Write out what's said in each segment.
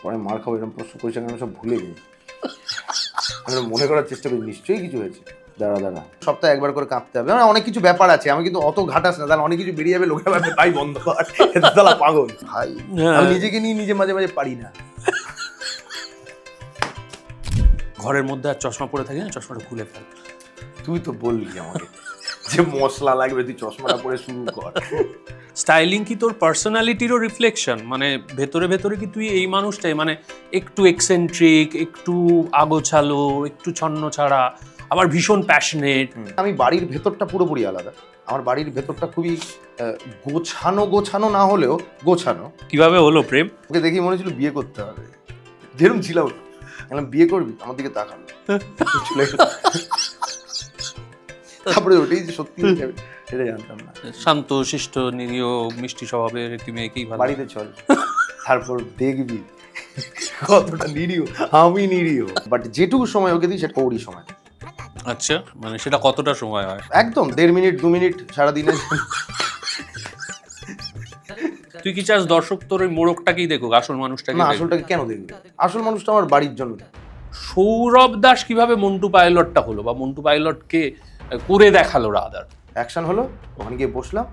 পরে মার খাবো এরকম প্রশ্ন করেছে আমি সব ভুলে গেছি। আমি মনে করার চেষ্টা করি নিশ্চয়ই কিছু হয়েছে। দাঁড়া সপ্তাহে একবার করে কাঁপতে হবে, মানে অনেক কিছু ব্যাপার আছে, আমি কিন্তু অত ঘাটাস না, তাহলে অনেক কিছু বেরিয়ে যাবে, লোকের ভাবে ভাই বন্ধ কর, তাহলে পাগল ভাই। আমি নিজেকে নিয়ে নিজে মাঝে মাঝে পারি না। ঘরের মধ্যে আর চশমা পরে থাকি না, চশমাটা খুলে ফেল। তুই তো বললি আমাকে যে মশলা লাগবে, তুই চশমাটা পরে শুরু কর। স্টাইলিং কি তোর পার্সোনালিটিরও রিফ্লেকশন? মানে ভেতরে ভেতরে কি তুই এই মানুষটাই, মানে একটু এক্সেন্ট্রিক, একটু আগোছালো, একটু ছন্ন ছাড়া, আবার ভীষণ প্যাশনেট? আমি বাড়ির ভেতরটা পুরোপুরি আলাদা। আমার বাড়ির ভেতরটা খুবই গোছানো গোছানো না হলেও গোছানো। কিভাবে হলো প্রেম? ওকে দেখি মনে হচ্ছিল বিয়ে করতে হবে, যেরকম ছিলাম। বিয়ে করবি? আমার দিকে তাকালো, চলে গেল। তারপরে ওটাই যে সত্যি সেটা জানতাম না। শান্ত শিষ্ট নিরীহ মিষ্টি স্বভাবের একটি মেয়েকেই ভালো। বাড়িতে চল, তারপর দেখবি কতটা নিরীহ। আমি নিরীহ, বাট যেটুকু সময় ওকে দিই সেটা ওরই সময়। আচ্ছা, মানে সেটা কতটা সময় হয়? একদম 1.5 মিনিট 2 মিনিট সারাদিনে। তুই কি চাস দর্শক তোর ওই মোড়কটাকেই দেখুক, আসল মানুষটাকে না, দেখুক? আসলটাকে কেন দেখবি? আসল মানুষটা আমার বাড়ির জন্য। সৌরভ দাস কিভাবে মন্টু পাইলটটা হলো, বা মন্টু পাইলটকে করে দেখালো রাদার? অ্যাকশন হলো, ওখানে গিয়ে বসলাম,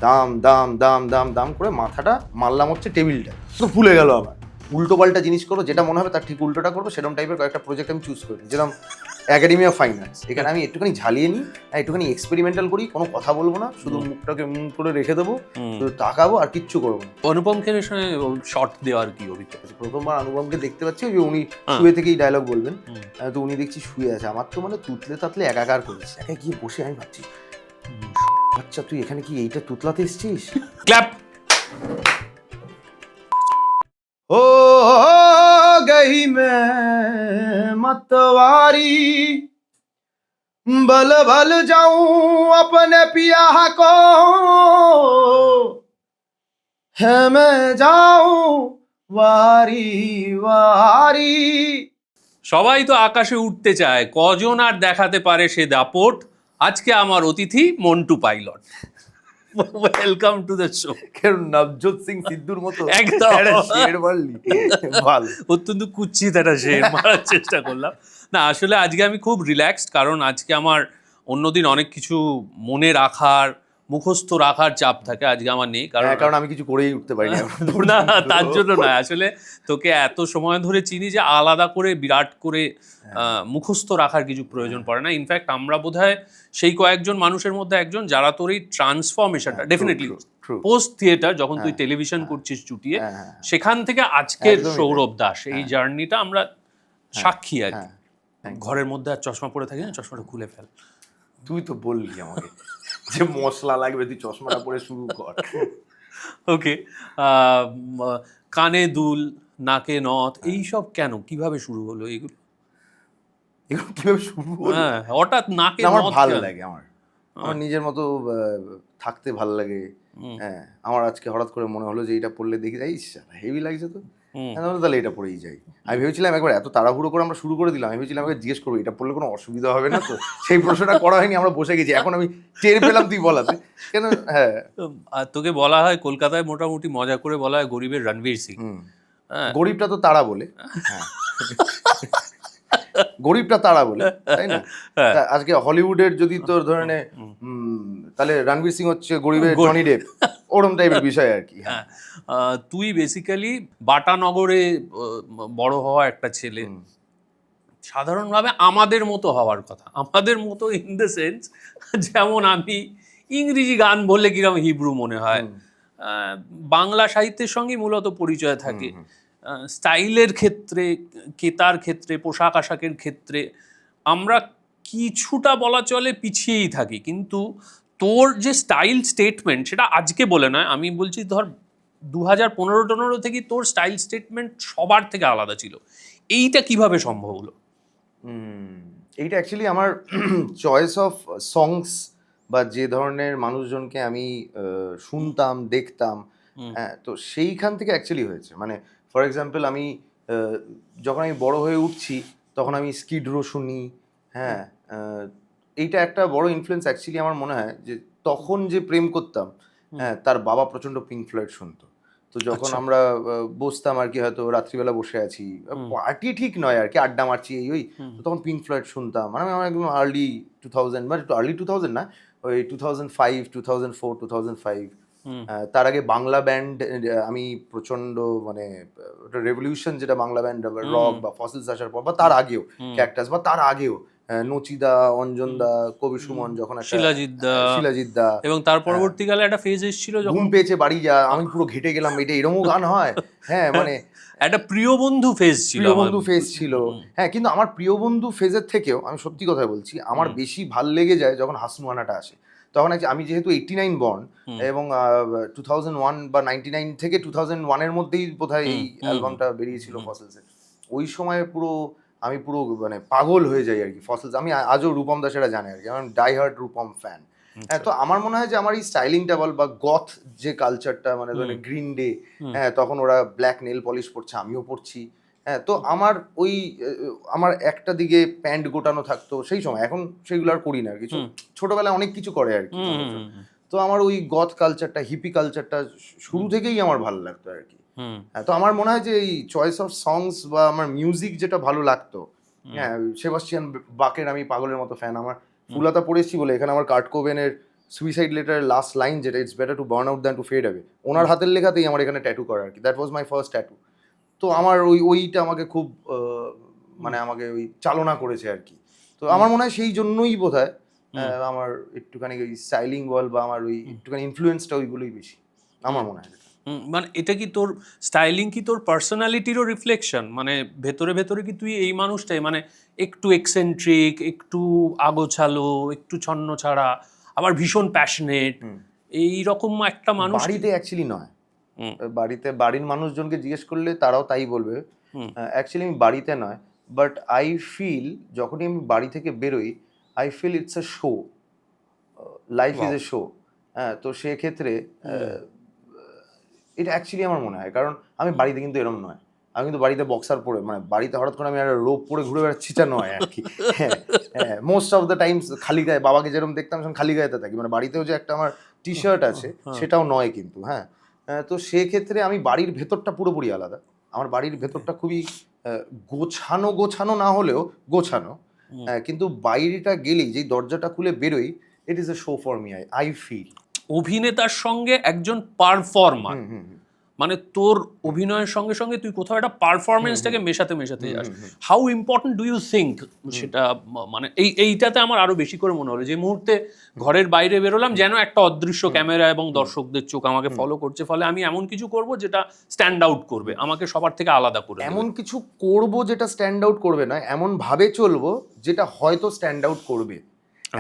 দাম দাম দাম দাম দাম করে মাথাটা মারলাম হচ্ছে টেবিলটা, তো ফুলে গেল। আবার উল্টো পাল্টা জিনিস করবো, যেটা মনে হবে তার ঠিক উল্টোটা করবো, সেরকম টাইপের কয়েকটা প্রজেক্ট আমি চুজ করি। যেরকম একাডেমি অফ ফাইন্যান্স, এখানে আমি একটুখানি ঝালিয়ে নিই, একটুখানি এক্সপেরিমেন্টাল করি, কোনো কথা বলবো না, শুধু মুখটাকে করে রেখে দেবো, শুধু তাকাবো আর কিচ্ছু করবো না। অনুপম খের সঙ্গে শর্ট দেওয়ার কি অভিজ্ঞতা? প্রথমবার অনুপমকে দেখতে পাচ্ছি, ওই যে উনি শুয়ে থেকেই ডায়লগ বলবেন, তো উনি দেখছি শুয়ে আছে, আমার তো মানে তুতলে তাতলে একাকার করেছে। একা গিয়ে বসে আমি ভাবছি, আচ্ছা তুই এখানে কি এইটা তুতলাতে এসছিস? ক্ল্যাপ। ও গই মে मतवारी बल बल जाऊं अपने पिया को है मैं जाऊं वारी वारी। সবাই তো আকাশে উঠতে চায়, কজন আর দেখাতে পারে সে দাপট? আজকে আমার অতিথি Montu pilot. Welcome to the show. কেন নবজোৎ সিং সিদ্ধুর মতো একদম। একটা শের মারলি, ভালো। অত্যন্ত কুচ্ছিত একটা শের মারার চেষ্টা করলাম। না, আসলে আজকে আমি খুব রিল্যাক্সড, কারণ আজকে আমার অন্যদিন অনেক কিছু মনে রাখার, মুখস্থ রাখার চাপ থাকে, আজকে আমার নেই। কারণ আমি কিছু করেই উঠতে পারি না। না, তার জন্য নয়, আসলে তোকে এত সময় ধরে চিনি যে আলাদা করে বিরাট করে মুখস্থ রাখার কিছু প্রয়োজন পড়ে না। ইনফ্যাক্ট আমরা বোধহয় সেই কয়েকজন মানুষের মধ্যে একজন যারা তোর এই ট্রান্সফরমেশনটা ডেফিনেটলি পোস্ট থিয়েটার, যখন তুই টেলিভিশন করছিস চুটিয়ে, সেখান থেকে আজকের সৌরভ দাস, এই জার্নিটা আমরা সাক্ষী আর কি। ঘরের মধ্যে আর চশমা পরে থাকি না, চশমাটা খুলে ফেল। তুই তো বললি আমাকে যে মশলা লাগবে, তুই চশমাটা পরে শুরু কর। ওকে, কানে দুল, নাকে নথ, এইসব কেন, কিভাবে শুরু হলো এগুলো? এগুলো কিভাবে শুরু হলো? হ্যাঁ, হঠাৎ নাকে আমার নথ ভালো কেন? লাগে, আমার নিজের মতো থাকতে ভালো লাগে। হ্যাঁ, আমার আজকে হঠাৎ করে মনে হলো যে এটা পড়লে দেখি যাই, হেভি লাগছে তো, তাহলে এটা পড়েই যাই। আমি ভেবেছিলাম একবার এত তাড়াহুড়ো করে আমরা শুরু করে দিলাম, আমি ভেবেছিলাম আমাকে জিজ্ঞেস করবো এটা পড়লে কোনো অসুবিধা হবে না তো, সেই প্রশ্নটা করা হয়নি, আমরা বসে গেছি। এখন আমি টের পেলাম তুই বলাতে, কেন। হ্যাঁ, আর তোকে বলা হয় কলকাতায় মোটামুটি মজা করে বলা হয় গরিবের রণবীর সিং। গরিবটা তো তারা বলে, হ্যাঁ গরিবটা তারা বলে, তাই না? আজকে হলিউডের যদি তোর ধরে নে, তাহলে রণবীর সিং হচ্ছে গরিবের জনি ডেপ, ওরম টাইপের বিষয় আর কি। হ্যাঁ, তুই বেসিক্যালি বাটানগরে বড় হওয়া একটা ছেলে, সাধারণভাবে আমাদের মতো হওয়ার কথা, আমাদের মতো ইন দ্য সেন্স যেমন আমি ইংরেজি গান বললে কিরকম হিব্রু মনে হয়, বাংলা সাহিত্যের সঙ্গে মূলত পরিচয় থাকে, স্টাইলের ক্ষেত্রে, কেতার ক্ষেত্রে, পোশাক আশাকের ক্ষেত্রে আমরা কিছুটা বলা চলে পিছিয়েই থাকি। কিন্তু তোর যে স্টাইল স্টেটমেন্ট, সেটা আজকে বলে নয়, আমি বলছি ধর 2015-15 থেকে তোর স্টাইল স্টেটমেন্ট সবার থেকে আলাদা ছিল। এইটা কিভাবে সম্ভব হলো? এইটা অ্যাকচুয়ালি আমার চয়েস অফ সংস, বা যে ধরনের মানুষজনকে আমি শুনতাম দেখতাম, হ্যাঁ, তো সেইখান থেকে অ্যাকচুয়ালি হয়েছে। মানে ফর এক্সাম্পল আমি যখন আমি বড় হয়ে উঠছি তখন আমি স্কিড রো শুনি, হ্যাঁ, এইটা একটা বড় ইনফ্লুয়েন্স অ্যাকচুয়ালি আমার মনে হয়। যে তখন যে প্রেম করতাম, হ্যাঁ, তার বাবা প্রচণ্ড পিঙ্ক ফ্লয়েড শুনতো, তো তো যখন আচ্ছা। আমরা বসতাম আর কি, হয়তো রাত্রিবেলা বসে আছি, পার্টি ঠিক নয় আর কি, আড্ডা মারছি এই ওই, তো তখন পিঙ্ক ফ্লয়েড শুনতাম, মানে আমার একদম আর্লি 2000, মানে একটু আর্লি 2000 না, ওই 2005, 2004, 2005। তার আগে বাংলা ব্যান্ড আমি প্রচন্ড, মানে রেভলিউশন যেটা বাংলা ব্যান্ড রক বা ফসিলস আসার পর, বা তার আগেও ক্যাকটাস, বা তার আগেও নচিদা, অঞ্জনদা, কবি সুমন, যখন একটা শিলাজিৎ দা, শিলাজিৎ দা, এবং তার পরবর্তীকালে একটা ফেজ এসেছিল ঘুম যখন পেয়েছে বাড়ি যা, আমি পুরো ঘেটে গেলাম, এটা এরকমও গান হয়, হ্যাঁ মানে একটা প্রিয় বন্ধু ফেজ ছিল প্রিয় আমার। বন্ধু ফেজ ছিল। হ্যাঁ, কিন্তু আমার প্রিয় বন্ধু ফেজের থেকেও আমি সত্যি কথা বলছি, আমার বেশি ভাল লেগে যায় যখন হাসনুয়ানাটা আসে। তখন আমি যেহেতু 89 বর্ন, এবং 2001 বা 99 থেকে 2001-এর মধ্যেই বোধহয় এই অ্যালবামটা বেরিয়েছিল ফসিলসের। ওই সময় পুরো আমি পুরো মানে পাগল হয়ে যাই আর কি ফসিলস। আমি আজও রূপম দাসেরা জানে আর কি, আমি ডাই হার্ড রূপম ফ্যান। হ্যাঁ, তো আমার মনে হয় যে আমার এই স্টাইলিংটা বল বা গথ যে কালচারটা, মানে গ্রিন ডে, হ্যাঁ তখন ওরা ব্ল্যাক নেল পলিশ পরছে, আমিও পরছি। হ্যাঁ, তো আমার ওই আমার একটা দিকে প্যান্ট গোটানো থাকতো সেই সময়, এখন সেগুলো আর করি না আর কিছু, ছোটবেলায় অনেক কিছু করে আর কি মানুষজন। তো আমার ওই গথ কালচারটা, হিপি কালচারটা শুরু থেকেই আমার ভালো লাগতো আর কি। হ্যাঁ, তো আমার মনে হয় যে এই চয়েস অফ সংস বা আমার মিউজিক যেটা ভালো লাগতো, হ্যাঁ সেবাস্টিয়ান বাকের আমি পাগলের মতো ফ্যান। আমার ফুলাতা পড়েছি বলে এখানে আমার কার্ট কোবেনের সুইসাইড লেটারের লাস্ট লাইন যেটা, it's better to burn out than to fade away, ওনার হাতের লেখাতেই আমার এখানে ট্যাটু করা আর কি, that was my first tattoo. তো আমার ওইটা আমাকে খুব মানে আমাকে ওই চালনা করেছে আর কি। তো আমার মনে হয় সেই জন্যই বোধহয় আমার একটুখানি ওই স্টাইলিং বল বা আমার ওই একটুখানি ইনফ্লুয়েন্সটা ওইগুলোই বেশি, আমার মনে হয়। মানে এটা কি তোর স্টাইলিং কি তোর পার্সোনালিটিরও রিফ্লেকশন? মানে ভেতরে ভেতরে কি তুই এই মানুষটাই, মানে একটু এক্সেন্ট্রিক, একটু আগোছালো, একটু ছন্ন ছাড়া, আবার ভীষণ প্যাশনেট, এই রকম একটা মানুষ? বাড়িতে অ্যাকচুয়ালি নয়, বাড়িতে বাড়ির মানুষজনকে জিজ্ঞেস করলে তারাও তাই বলবে। অ্যাকচুয়ালি আমি বাড়িতে নয়, বাট আই ফিল যখনই আমি বাড়ি থেকে বেরোই, I feel it's a show, life is a show. হ্যাঁ, তো সেক্ষেত্রে এটা অ্যাকচুয়ালি আমার মনে হয়, কারণ আমি বাড়িতে কিন্তু এরম নয়, আমি কিন্তু বাড়িতে বক্সার পরে, মানে বাড়িতে হঠাৎ করে আমি একটা রোপ পরে ঘুরে বেড়াচ্ছি তা নয় আর কি। হ্যাঁ হ্যাঁ, মোস্ট অফ দ্য টাইমস খালি গায়ে, বাবাকে যেরকম দেখতাম সেরকম খালি গায়েতে থাকি, মানে বাড়িতেও যে একটা আমার টি শার্ট আছে সেটাও নয় কিন্তু। হ্যাঁ, তো সেক্ষেত্রে আমি বাড়ির ভেতরটা পুরোপুরি আলাদা। আমার বাড়ির ভেতরটা খুবই গোছানো, গোছানো না হলেও গোছানো, কিন্তু বাইরেটা গেলেই যেই দরজাটা খুলে বেরোই, it is a show for me, I feel. অভিনেতার সঙ্গে একজন পারফর্মার, মানে তোর অভিনয়ের সঙ্গে সঙ্গে তুই কোথাও একটা পারফরমেন্সটাকে মেশাতে মেশাতে যাস। How important do you think সেটা? মানে এইটাতে আমার আরো বেশি করে মনে হলো, যে মুহূর্তে ঘরের বাইরে বেরোলাম যেন একটা অদৃশ্য ক্যামেরা এবং দর্শকদের চোখ আমাকে ফলো করছে, ফলে আমি এমন কিছু করব যেটা স্ট্যান্ড আউট করবে, আমাকে সবার থেকে আলাদা করে দেবে। এমন কিছু করব যেটা স্ট্যান্ড আউট করবে না, এমন ভাবে চলবো যেটা হয়তো স্ট্যান্ড আউট করবে।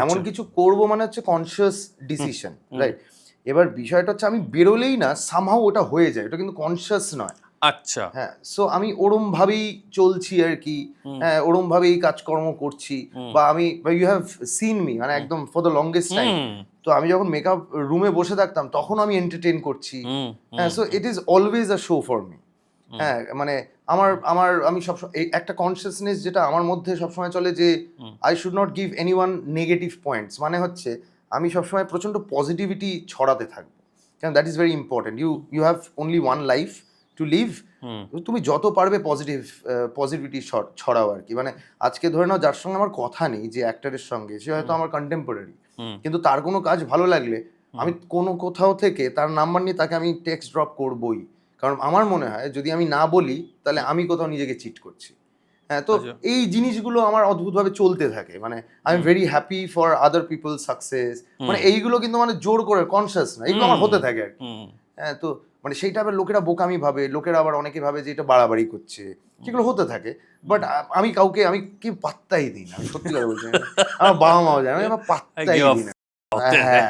এমন কিছু করব মানে হচ্ছে কনসিয়াস ডিসিশন, রাইট? এবার বিষয়টা হচ্ছে আমি বেরোলেই না সামহাউ ওটা হয়ে যায়, ওটা কিন্তু কনসিয়াস নয়। আচ্ছা, হ্যাঁ, সো আমি ওরম ভাবেই চলছি আর কি, হ্যাঁ ওরম ভাবেই কাজকর্ম করছি, বা আমি ইউ হ্যাভ সিন মি, মানে একদম ফর দ্য লংগেস্ট টাইম। তো আমি যখন মেকআপ রুমে বসে থাকতাম তখন আমি এন্টারটেইন করছি। হ্যাঁ, so it is always a show for me. হ্যাঁ, মানে আমি সবসময় একটা কনসিয়াসনেস যেটা আমার মধ্যে সবসময় চলে, যে I should not give anyone negative points, মানে হচ্ছে আমি সবসময় প্রচন্ড পজিটিভিটি ছড়াতে থাকবো, কারণ that is very important. You have only one life to live. তুমি যত পারবে পজিটিভিটি ছড়াও আর কি। মানে আজকে ধরে নাও যার সঙ্গে আমার কথা নেই, যে অ্যাক্টরের সঙ্গে, সে হয়তো আমার কন্টেম্পোরারি, কিন্তু তার কোনো কাজ ভালো লাগলে আমি কোনো কোথাও থেকে তার নাম্বার নিয়ে তাকে আমি টেক্সট ড্রপ করবই, কারণ আমার মনে হয় যদি আমি না বলি তাহলে আমি কোথাও নিজেকে চিট করছি। হ্যাঁ, তো এই জিনিসগুলো আমার অদ্ভুতভাবে চলতে থাকে, মানে I am very happy for other people success, মানে এইগুলো কিন্তু মানে জোর করে কনসিয়াস না, এগুলো আমার হতে থাকে আর কি। হ্যাঁ, তো মানে সেইটা আবার লোকেরা বোকামি ভাবে, লোকেরা আবার অনেকে ভাবে যে এটা বাড়াবাড়ি করছে, সেগুলো হতে থাকে। বাট আমি কি পাত্তাই দিই না, আমি সত্যি কথা বলছি। আমার বাবা মাও জানে, আমি পাত্তাই দিই না। হ্যাঁ,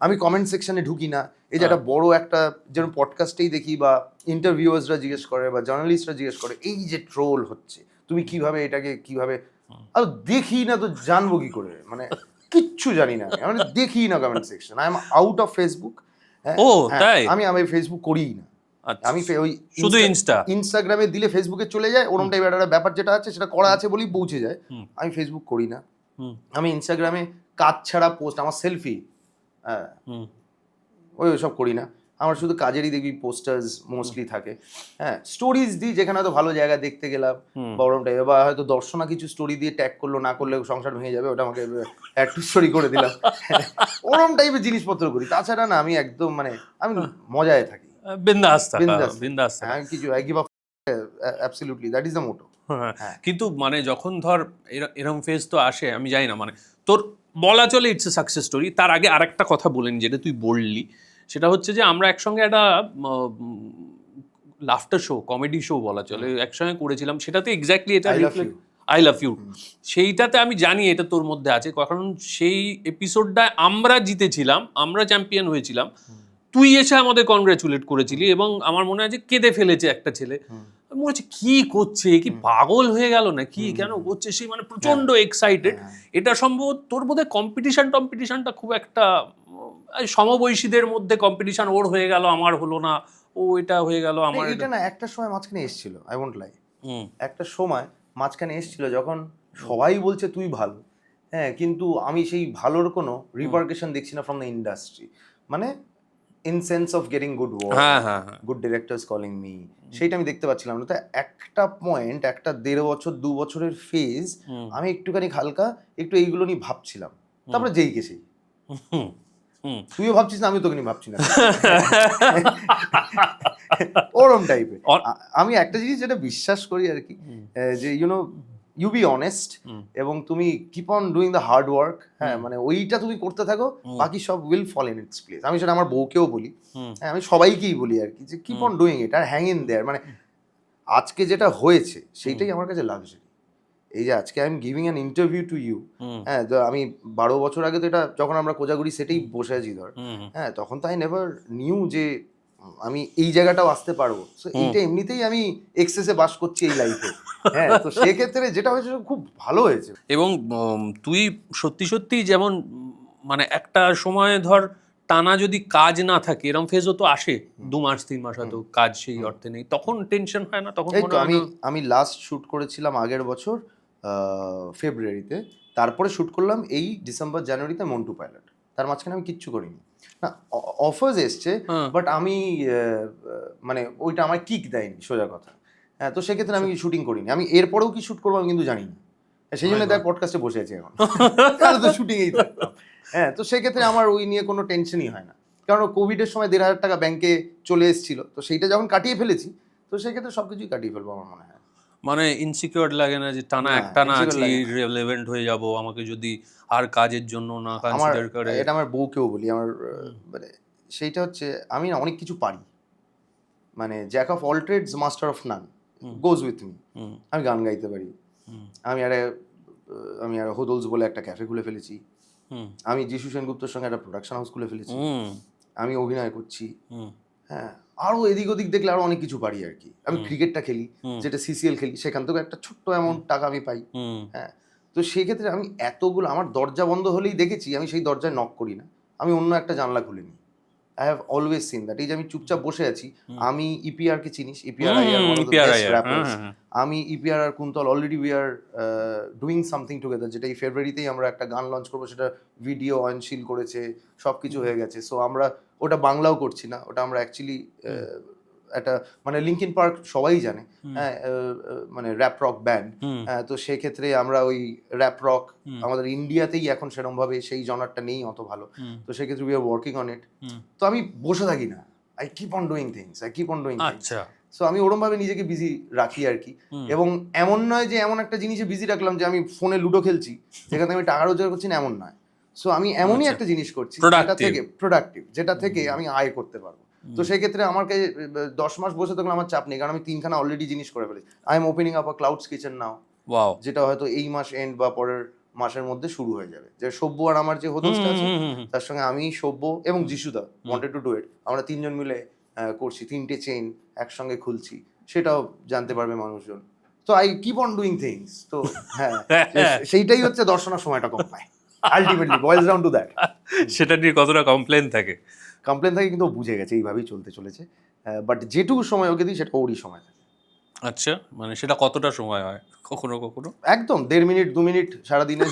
আমি কমেন্ট সেকশনে ঢুকি না। এই যে একটা বড় একটা যেরকম পডকাস্টেই দেখি, বা ইন্টারভিউয়ার্সরা জিজ্ঞেস করে বা জার্নালিস্টরা জিজ্ঞেস করে, এই যে ট্রোল হচ্ছে তুমি কিভাবে এটাকে কিভাবে, আর দেখি না তো জানবো কি করে, মানে কিচ্ছু জানি না, মানে দেখি না comment section, I am out of Facebook. ও তাই? আমি ফেসবুক করিই না। আমি ওই শুধু ইনস্টাগ্রামে দিলে ফেসবুকে চলে যায়, ওরকম টাইপের একটা ব্যাপার যেটা আছে সেটা করা আছে বলেই পৌঁছে যায়। আমি ফেসবুক করি না। আমি ইনস্টাগ্রামে কাজ ছাড়া পোস্ট, আমার সেলফি, হ্যাঁ ওই সব করি না। আমার শুধু কাজেরই দেখবি পোস্টার্স মোস্টলি থাকে। হ্যাঁ, স্টোরিজ দিই যেখানে হয়তো ভালো জায়গা দেখতে গেলাম বা ওরম টাইপের, বা হয়তো দর্শনা কিছু স্টোরি দিয়ে ট্যাগ করলো, না করলে সংসার ভেঙে যাবে, ওটা আমাকে একটু স্টোরি করে দিলাম। ওরম টাইপের জিনিসপত্র করি, তাছাড়া না আমি একদম মানে আমি মজায় থাকি, বিন্দাস থাকা, বিন্দাস। বিন্দাস থাকা। আমি কিছু I give up, absolutely that is the motto. হ্যাঁ। কিন্তু মানে যখন ধর এরম ফেজ তো আসে, আমি জানি না, মানে তোর বলা চলে ইটস এ সাকসেস স্টোরি। তার আগে আরেকটা কথা বলেন, যেটা তুই বললি, সেটা হচ্ছে যে আমরা একসঙ্গে একটা লাফটার শো, কমেডি শো বলা চলে, একসঙ্গে করেছিলাম। সেটাতে এক্স্যাক্টলি এটা I love you. I love you, সেইটাতে আমি জানি এটা তোর মধ্যে আছে, কারণ সেই এপিসোডটায় আমরা জিতেছিলাম, আমরা চ্যাম্পিয়ন হয়েছিলাম, তুই এসে আমাদের কনগ্রাচুলেট করেছিলি, এবং আমার মনে হয় যে কেঁদে ফেলেছে একটা ছেলে। আমি মনে হচ্ছে কি করছে, কি পাগল হয়ে গেল না কি, কেন করছে, সেই মানে প্রচন্ড এক্সাইটেড। এটা সম্ভবত তোর বোধহয় কম্পিটিশনটা খুব একটা সমবয়সীদের মধ্যে কম্পিটিশন, ওর হয়ে গেল আমার হলো না, ও এটা হয়ে গেল আমার। এটা না একটা সময় মাঝখানে এসেছিল, আই ওয়ন্ট লাই, একটা সময় মাঝখানে এসেছিল যখন সবাই বলছে তুই ভালো, হ্যাঁ, কিন্তু আমি সেই ভালোর কোনো রিপারকেশন দেখছি না ফ্রম দ্য ইন্ডাস্ট্রি, মানে in sense of getting good work, good directors calling me, সেইটা আমি দেখতে পাচ্ছিলাম না। তো একটা পয়েন্ট, একটা 1.5 বছর 2 বছরের ফেজ আমি একটুখানি হালকা একটু এইগুলো নিয়ে ভাবছিলাম, তারপরে যেই কে সেই। তুইও ভাবছিস না, আমি তোকে নিয়ে ভাবছি না, ওরম টাইপের। আমি একটা জিনিস যেটা বিশ্বাস করি আর কি, যে ইউ বি অনেস্ট, এবং তুমি keep on doing the hard work, হ্যাঁ, মানে ওইটা তুমি করতে থাকো, বাকি সব will fall in its place. আমি সেটা আমার বউকেও বলি, হ্যাঁ, আমি সবাইকেই বলি আর কি, যে কিপ অন ডুইং ইট আর হ্যাং ইন দেয়ার। মানে আজকে যেটা হয়েছে সেইটাই আমার কাছে লাক্সারি। এই যে আজকে I am giving an interview to you, হ্যাঁ, তো আমি 12 বছর আগে তো এটা যখন আমরা কোজাগুড়ি সেটাই বসে আছি ধর, হ্যাঁ, তখন তো আই নেভার নিউ যে আমি এই জায়গাটাও আসতে পারবো। সো এইটা এমনিতেই আমি এক্সেসে বাস করছি এই লাইফে, হ্যাঁ, তো সেক্ষেত্রে যেটা হয়েছে খুব ভালো হয়েছে। এবং তুই সত্যি সত্যি যেমন মানে একটা সময় ধর টানা যদি কাজ না থাকে, এরকম ফেজও তো আসে, 2 মাস 3 মাস হয়তো কাজ সেই অর্থে নেই, তখন টেনশন হয় না? তখন এই মনে তো হয় না? আমি লাস্ট শ্যুট করেছিলাম আগের বছর ফেব্রুয়ারিতে, তারপরে শ্যুট করলাম এই ডিসেম্বর জানুয়ারিতে মন্টু পাইলট, তার মাঝখানে আমি কিচ্ছু করিনি। না, অফার্স এসছে, বাট আমি মানে ওইটা আমার কিক দেয়নি, সোজা কথা। হ্যাঁ, তো সেক্ষেত্রে আমি শুটিং করিনি। আমি এরপরেও কি শ্যুট করবো আমি কিন্তু জানি না, সেই জন্য দেখ পডকাস্টে বসে আছি এখন, তাহলে তো শুটিংয়েই থাকতাম। হ্যাঁ, তো সেক্ষেত্রে আমার ওই নিয়ে কোনো টেনশনই হয় না, কারণ কোভিডের সময় 1,500 টাকা ব্যাংকে চলে এসেছিল, তো সেইটা যখন কাটিয়ে ফেলেছি, তো সেক্ষেত্রে সব কিছুই কাটিয়ে ফেলবো আমার মনে হয়। মানে ইনসিকিউর লাগে না যে টানা একটানা আছি, রিলেভেন্ট হয়ে যাব, আমাকে যদি আর কাজের জন্য না কনসিডার করে? এটা আমার বউকেও বলি, আমার মানে সেইটা হচ্ছে আমি না অনেক কিছু পারি, মানে jack of all trades master of none goes with me. আমি গান গাইতে পারি, আমি আর হোদলস বলে একটা ক্যাফে খুলে ফেলেছি, আমি যিশু সেনগুপ্তর সঙ্গে একটা প্রোডাকশন হাউস খুলে ফেলেছি, আমি অভিনয় করছি, হ্যাঁ, আরো এদিক ওদিক দেখলে আরো অনেক কিছু পারি আর কি। আমি ক্রিকেটটা খেলি, যেটা সিসিএল খেলি, সেখান থেকে একটা ছোট্ট অ্যামাউন্ট টাকা আমি পাই, হ্যাঁ। তো সেই ক্ষেত্রে আমি এতগুলো, আমার দরজা বন্ধ হলেই দেখেছি আমি সেই দরজায় নক করি না, আমি অন্য একটা জানলা খুলে নিই। I have always scene that. এই যে আমি চুপচাপ বসে আছি, আমি ইপিআর কে চিনিস, ইপিআর আমি ইপিআর আর Kuntal already we are doing something together, যেটা এই ফেব্রুয়ারিতেই আমরা একটা গান লঞ্চ করবো, সেটা ভিডিও অনশিল করেছে, সব কিছু হয়ে গেছে। সো আমরা ওটা বাংলাও করছি না, ওটা আমরা অ্যাকচুয়ালি একটা মানে লিঙ্কিন পার্ক সবাই জানে, হ্যাঁ, মানে র্যাপ রক ব্যান্ড, তো সেক্ষেত্রে আমরা ওই র্যাপ রক আমাদের ইন্ডিয়াতেই এখন সেরকম ভাবে সেই জনারটা নেই অত ভালো, তো সেক্ষেত্রে we are working on it. তো আমি বসে থাকি না, I keep on doing things, আচ্ছা, সো আমি ওরম ভাবে নিজেকে বিজি রাখি আর কি। এবং এমন নয় যে এমন একটা জিনিসে বিজি রাখলাম যে আমি ফোনে লুডো খেলছি, যেখানে আমি টাকা রোজগার করছি না, এমন নয়। সো আমি এমনই একটা জিনিস করছি যেটা থেকে প্রোডাক্টিভ, যেটা থেকে আমি আয় করতে পারবো। তো সেক্ষেত্রে আমার কাছে 10 মাস বসে থাকলে আমার চাপ নেই, কারণ আমি 3খানা অলরেডি জিনিস করে ফেলেছি। I am opening up a clouds kitchen now, যেটা হয়তো এই মাস এন্ড বা পরের মাসের মধ্যে শুরু হয়ে যাবে। যে সব্য আর আমার যে হোদলসটা আছে, তার সঙ্গে আমি, সব্য এবং যিশুদা ওয়ান্টেড টু ডু ইট, আমরা 3জন মিলে করছি, 3টে চেইন একসঙ্গে খুলছি, সেটাও জানতে পারবে মানুষজন। তো I keep on doing things. তো হ্যাঁ, সেইটাই হচ্ছে দর্শনার সময়টা কম পায়, আলটিমেটলি বয়েলস ডাউন টু দ্যাট। সেটা নিয়ে কতটা কমপ্লেন থাকে? কমপ্লেন থাকে, কিন্তু বুঝে গেছে এইভাবেই চলতে চলেছে, বাট যেটুকু সময় ওকে দিই সেটা ওরই সময় থাকে। আচ্ছা, মানে সেটা কতটা সময় হয়? কখনো কখনো একদম 1.5 মিনিট 2 মিনিট সারাদিনে।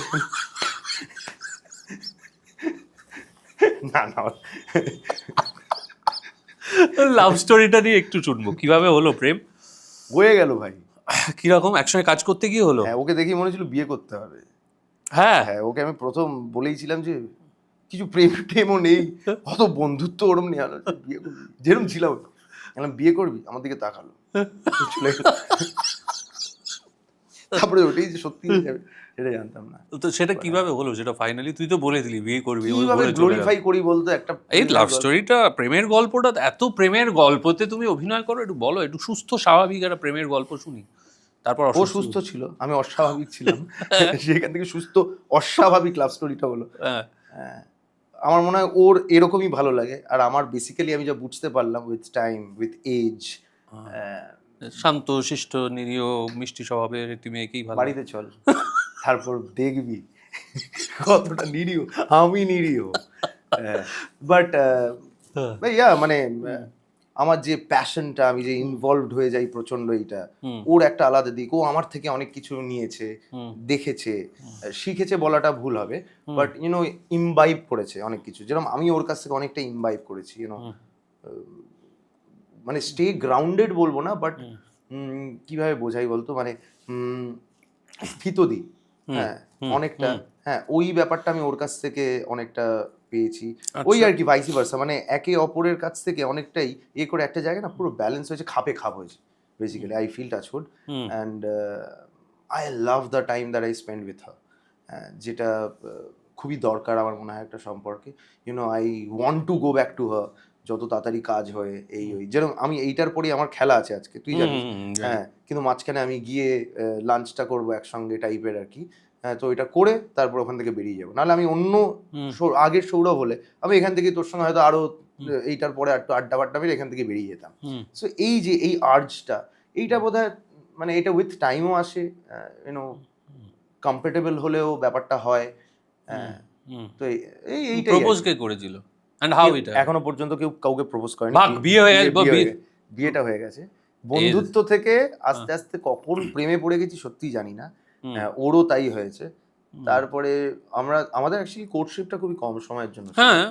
না লাভ স্টোরিটা নিয়ে একটু শুনবো, কিভাবে হলো প্রেম, হয়ে গেল ভাই। কিরকম একসঙ্গে কাজ করতে গিয়ে হলো? হ্যাঁ, ওকে দেখি মনে হচ্ছিল বিয়ে করতে হবে। হ্যাঁ, হ্যাঁ, ওকে আমি প্রথম বলেইছিলাম যে কিছু প্রেম টেমও নেই, অত বন্ধুত্ব ওরম নেই, আলো বিয়ে করবি যেরকম ছিলাম, বললাম বিয়ে করবি, আমার দিকে তাকালো, চলে গেল। তারপরে ওটাই যে সত্যি হয়ে যাবে সেটা জানতাম না। তো সেটা কিভাবে হলো, সেটা ফাইনালি তুই তো বলে দিলি বিয়ে করবি, ও কিভাবে বলে চলে গেল। গ্লোরিফাই করি বলতো একটা এই লাভ স্টোরিটা, প্রেমের গল্পটা, এত প্রেমের গল্পতে তুমি অভিনয় করো, একটু বলো, একটু সুস্থ স্বাভাবিক একটা প্রেমের গল্প শুনি। তারপর ও সুস্থ ছিল, আমি অস্বাভাবিক ছিলাম, সেখান থেকে সুস্থ অস্বাভাবিক লাভ স্টোরিটা হলো। হ্যাঁ, হ্যাঁ, আমার মনে হয় ওর এরকমই ভালো লাগে, আর আমার বেসিক্যালি আমি যা বুঝতে পারলাম উইথ টাইম উইথ এজ, শান্ত শিষ্ট নিরীহ মিষ্টি স্বভাবের একটি মেয়েকেই ভালো। বাড়িতে চল তারপর দেখবি কতটা নিরীহ, আমি নিরীহ। বাট ভাইয়া মানে আমার যে প্যাশনটা, আমি যে ইনভলভড হয়ে যাই প্রচন্ড, এইটা ওর একটা আলাদা দিক। ও আমার থেকে অনেক কিছু নিয়েছে, দেখেছে, শিখেছে বলাটা ভুল হবে, বাট ইউনো ইমবাইব করেছে অনেক কিছু, যেরকম আমি ওর কাছ থেকে অনেকটা ইমবাইব করেছি, ইউনো মানে স্টে গ্রাউন্ডেড বলবো না, বাট কিভাবে বোঝাই বলতো, মানে স্থিতদি, হ্যাঁ অনেকটা, হ্যাঁ ওই ব্যাপারটা আমি ওর কাছ থেকে অনেকটা পেয়েছি। ওই আর কি ভাইসি ভার্সা, মানে একে অপরের কাছ থেকে অনেকটাই এ করে একটা জায়গায় না পুরো ব্যালেন্স হয়েছে, খাপে খাপ হয়েছে basically. I feel touch wood and I love the time that I spend with her, যেটা খুবই দরকার আমার মনে হয় একটা সম্পর্কে। You know I want to go back to her যত তাড়াতাড়ি কাজ হয়। এই ওই যেরকম আমি এইটার পরেই আমার খেলা আছে আজকে, তুই জানিস, হ্যাঁ, কিন্তু মাঝখানে আমি গিয়ে লাঞ্চটা করবো একসঙ্গে টাইপের আর কি। হ্যাঁ, তো এটা করে তারপর ওখান থেকে বেরিয়ে যাবো, নাহলে আমি অন্য আগের সৌরভ হলে আমি এখান থেকে তোর সঙ্গে হয়তো আরো এইটার পরে একটু আড্ডা বাড্ডা মেরে এখান থেকে বেরিয়ে যেতাম। সো এই যে এই আর্জটা, এইটা বোধহয় মানে এটা উইথ টাইমও আসে, ইউনো কমফোর্টেবল হলেও ব্যাপারটা হয়। তো এইটাই প্রপোজ কে করেছিল এন্ড হাউ ইট, এখনো পর্যন্ত কেউ কাউকে প্রপোজ করেনি। ভাগ বিয়ে হয়ে গেছে, বিয়েটা হয়ে গেছে। বন্ধুত্ব থেকে আস্তে আস্তে কখন প্রেমে পড়ে গেছি সত্যি জানি না, ওরও তাই হয়েছে। তারপরে আমাদের অ্যাকচুয়ালি কোর্টশিপটা খুবই কম সময়ের জন্য, হ্যাঁ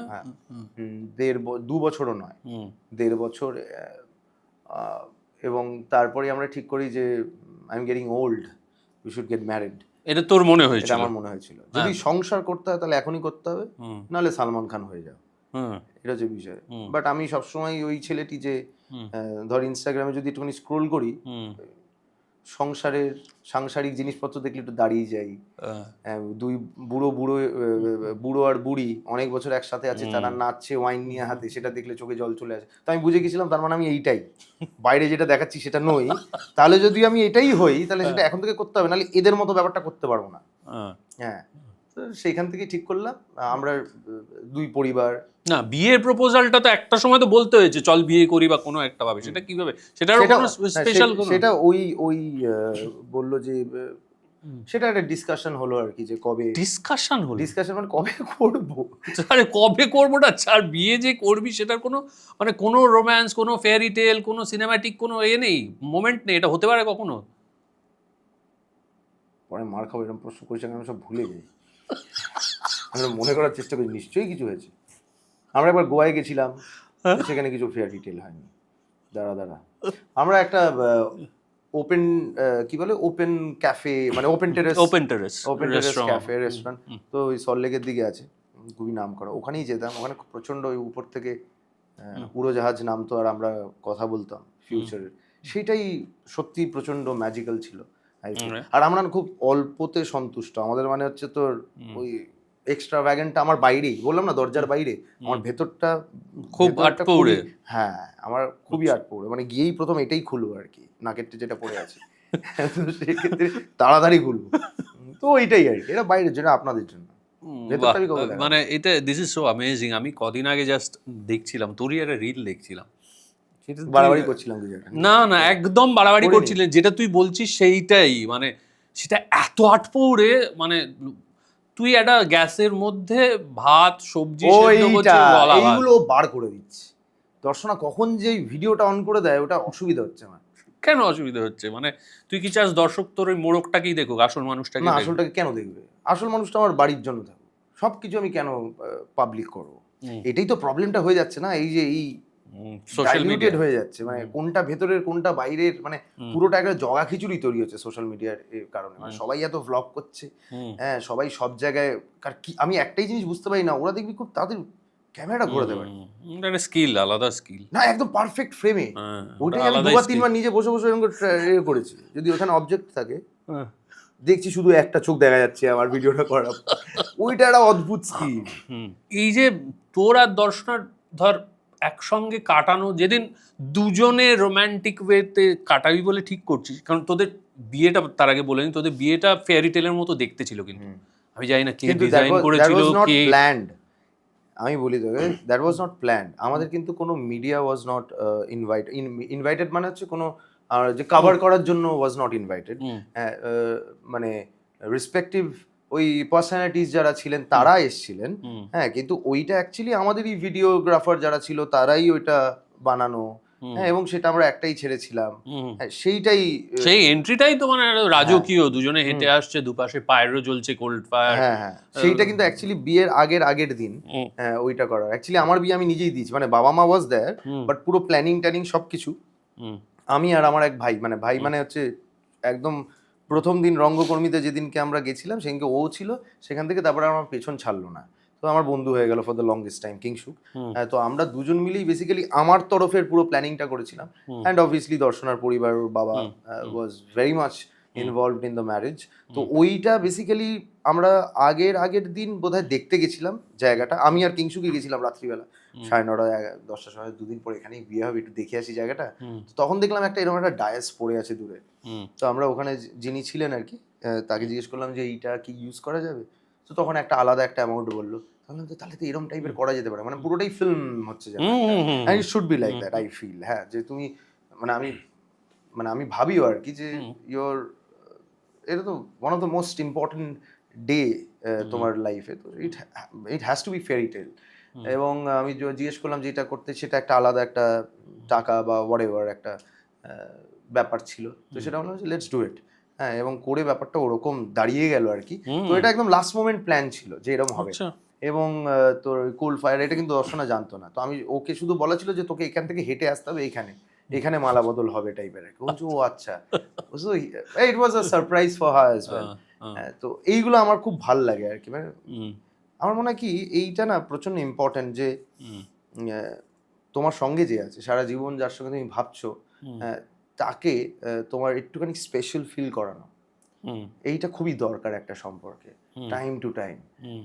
2 বছরও নয়, 1.5 বছর, এবং তারপরে আমরা ঠিক করি যে I am getting old, we should get married. এটা তোর মনে হয়েছিল? আমার মনে হয়েছিল যদি সংসার করতে হয় তাহলে এখনই করতে হবে, নাহলে সালমান খান হয়ে যাও, এটা হচ্ছে বিষয়। বাট আমি সবসময় ওই ছেলেটি যে ধর ইনস্টাগ্রামে যদি একটুখানি স্ক্রোল করি, সাংসারিক জিনিসপত্র দেখলে একটু দাঁড়িয়ে যাই। দুই বুড়ো আর বুড়ি অনেক বছর একসাথে আছে, তারা নাচছে ওয়াইন নিয়ে হাতে, সেটা দেখলে চোখে জল চলে আসে। তো আমি বুঝে গেছিলাম তার মানে আমি এইটাই, বাইরে যেটা দেখাচ্ছি সেটা নই। তাহলে যদি আমি এটাই হই তাহলে সেটা এখন থেকে করতে হবে, নাহলে এদের মতো ব্যাপারটা করতে পারবো না। হ্যাঁ, তো সেইখান থেকে ঠিক করলাম আমরা দুই পরিবার। না, বিয়ের প্রপোজালটা তো একটা সময় তো বলতে হয়েছে চল বিয়ে করি বা কোনো একটা ভাবে, সেটা কিভাবে, সেটার কোনো স্পেশাল কোনো, সেটা ওই বললো যে সেটা একটা ডিসকাশন হলো আর কি, যে কবে ডিসকাশন মানে কবে করবো, আরে কবে করবোটা ছাড়, বিয়ে যে করবি সেটার কোনো মানে কোনো রোম্যান্স, কোনো ফেয়ারি টেল, কোনো সিনেম্যাটিক কোনো নেই, মোমেন্ট নেই, এটা হতে পারে কখনো? পরে মার খাবো এরকম প্রশ্ন করেছে, আমি সব ভুলে যাই। আমরা মনে করার চেষ্টা করি নিশ্চয়ই কিছু হয়েছে। আমরা একবার গোয়ায় গেছিলাম, সেখানে কিছু ফেয়ার ডিটেল হয়নি। দাঁড়া আমরা একটা ওপেন কি বলে ওপেন ক্যাফে, মানে ওপেন টেরেস ক্যাফে রেস্টুরেন্ট, তো ওই সল্টলেকের দিকে আছে, খুবই নাম করা, ওখানেই যেতাম। ওখানে প্রচন্ড ওই উপর থেকে উড়োজাহাজ নামতো আর আমরা কথা বলতাম ফিউচারের, সেটাই সত্যি প্রচন্ড ম্যাজিক্যাল ছিল। আর আমরা খুব অল্পতে সন্তুষ্ট, আমাদের মানে হচ্ছে তোর ওই এক্সট্রা ভ্যাগেনটা আমার বাইরেই, বললাম না দরজার বাইরে, আমার ভেতরটা খুব আটপৌড়ে। হ্যাঁ, আমার খুবই আটপৌড়ে, মানে গিয়েই প্রথম এটাই খুলবো আর কি, নাকেরটা যেটা পড়ে আছে, সেক্ষেত্রে তাড়াতাড়ি খুলবো। তো এইটাই আর কি, এটা বাইরের জন্য, আপনাদের জন্য। মানে এটা দিস ইজ সো অ্যামেজিং। আমি কদিন আগে জাস্ট দেখছিলাম তোরই একটা রিল দেখছিলাম, বাড়াবাড়ি করছিলাম না একদম বাড়াবাড়ি করছিলেন, যেটা তুই বলছিস সেইটাই, মানে সেটা এত আটপৌড়ে, মানে তুই একটা গ্যাসের মধ্যে ভাত সবজি এইগুলো বার করে দিচ্ছে, দর্শনা কখন যে ভিডিওটা অন করে দেয় ওটা অসুবিধা হচ্ছে আমার। কেন অসুবিধা হচ্ছে? মানে তুই কি চাস দর্শক তোর ওই মোড়কটাকেই দেখুক, আসল মানুষটাকে? না, আসলটাকে কেন দেখবে? আসল মানুষটা আমার বাড়ির জন্য থাকুক, সবকিছু আমি কেন পাবলিক করবো? এটাই তো প্রবলেমটা হয়ে যাচ্ছে না, এই যে এই সোশ্যাল মিডিয়া ডাইলিউটেড হয়ে যাচ্ছে, মানে কোনটা ভেতরের কোনটা বাইরের, মানে পুরোটা একটা জগা খিচুড়ি তৈরি হচ্ছে সোশ্যাল মিডিয়ার কারণে। মানে সবাই এত ভ্লগ করছে, হ্যাঁ সবাই সব জায়গায়, আমি একটাই জিনিস বুঝতে পারি না, ওরা দেখবি খুব তাদের ক্যামেরাটা ঘোরাতে পারে একটা স্কিল, আলাদা স্কিল না, একদম পারফেক্ট ফ্রেমে। ওইটাই আমি আলাদাই দুবার skill। তিনবার নিজে বসে বসে এরকম করে করেছি। যদি ওখানে অবজেক্ট থাকে, দেখছি শুধু একটা চোখ দেখা যাচ্ছে আমার ভিডিওটা করার, ওইটা একটা অদ্ভুত স্কিল। এই যে তোর আর দর্শনার ধর একসঙ্গে কাটানো, যেদিন দুজনে রোমান্টিক ওয়েতে কাটাবি বলে ঠিক করছিস, কারণ তোদের বিয়েটা, তার আগে বলে নি, তোদের বিয়েটা ফেয়ারি টেলের মতো দেখতে ছিল, কিন্তু আমি জানি না কে কিন্তু ডিজাইন করেছিল, কে প্ল্যান্ড। আমি বলি তোকে, দ্যাট ওয়াজ নট প্ল্যান্ড। আমাদের কিন্তু কোনো মিডিয়া ওয়াজ নট ইনভাইটেড, মানে হচ্ছে কোনো যে কভার করার জন্য ওয়াজ নট ইনভাইটেড। মানে রেসপেক্টিভ ওই পার্সোনালিটিস যারা ছিলেন তারা এসেছিলেন, হ্যাঁ, কিন্তু ওইটা অ্যাকচুয়ালি আমাদেরই ভিডিওগ্রাফার যারা ছিল তারাই ওইটা বানানো, হ্যাঁ, এবং সেটা আমরা একটাই ছেড়েছিলাম, সেইটাই, সেই এন্ট্রিটাই তো মানে রাজকীয়, দুজনে হেঁটে আসছে, দুপাশে পায়রো জ্বলছে, কোল্ড ফায়ার। হ্যাঁ হ্যাঁ, সেইটা কিন্তু অ্যাকচুয়ালি বিয়ের আগের দিন ওইটা করা। অ্যাকচুয়ালি আমার বিয়ে আমি নিজেই দিয়েছি, মানে বাবা মা ওয়াজ দেয়ার, বাট পুরো প্ল্যানিং ট্যানিং সবকিছু আমি আর আমার এক ভাই, মানে ভাই মানে হচ্ছে একদম প্রথম দিন রঙ্গকর্মীতে যেদিনকে আমরা গেছিলাম সেদিনকে ও ছিল, সেখান থেকে তারপরে আমার পেছন ছাড়লো না, তো আমার বন্ধু হয়ে গেল for the longest time, Kingshuk. তো আমরা দুজন মিলেই বেসিক্যালি আমার তরফের পুরো প্ল্যানিংটা করেছিলাম, অ্যান্ড অবভিয়াসলি দর্শনার পরিবার, ওর বাবা was very much involved in the marriage. তো ওইটা বেসিক্যালি আমরা আগের দিন বোধহয় দেখতে গেছিলাম জায়গাটা, আমি আর কিংশুকে গেছিলাম রাত্রিবেলা 9:30 10টার সময়, দুদিন পরে এখানেই বিয়ে হবে, একটু দেখে আসি জায়গাটা। তো তখন দেখলাম একটা এরকম একটা ডায়াস পড়ে আছে দূরে, তো আমরা ওখানে যিনি ছিলেন আর কি, তাকে জিজ্ঞেস করলাম যে এইটা কি ইউজ করা যাবে, তো তখন একটা আলাদা একটা অ্যামাউন্ট বললো, তাহলে তো এরকম টাইপের করা যেতে পারে, মানে পুরোটাই ফিল্ম হচ্ছে, it should be like that, I feel. হ্যাঁ, যে তুমি মানে আমি ভাবিও আর কি যে এটা তো one of the most important day তোমার লাইফে, তো it has to be fairy tale. এবং আমি জিজ্ঞেস করলাম যে এটা করতে, সেটা একটা আলাদা একটা টাকা বা হোয়াটএভার একটা ব্যাপার ছিল, তো সেটা বললাম যে লেটস ডু ইট, হ্যাঁ, এবং করে ব্যাপারটা ওরকম দাঁড়িয়ে গেল আর কি। তো এটা একদম লাস্ট মোমেন্ট প্ল্যান ছিল যে এরকম হবে, এবং তোর কোল্ড ফায়ার এটা কিন্তু দর্শনা জানতো না, তো আমি ওকে শুধু বলা ছিল যে তোকে এখান থেকে হেঁটে আসতে হবে, এখানে মালা বদল হবে টাইপের, বলছি ও আচ্ছা, it was a surprise for her as well. তো এইগুলো আমার খুব ভাল লাগে আর কি, মানে আমার মনে হয় কি এইটা না প্রচন্ড ইম্পর্টেন্ট, যে তোমার সঙ্গে যে আছে সারা জীবন, যার সঙ্গে তুমি ভাবছো, তাকে তোমার একটুখানি স্পেশাল ফিল করানো, এইটা খুবই দরকার একটা সম্পর্কে, টাইম টু টাইম।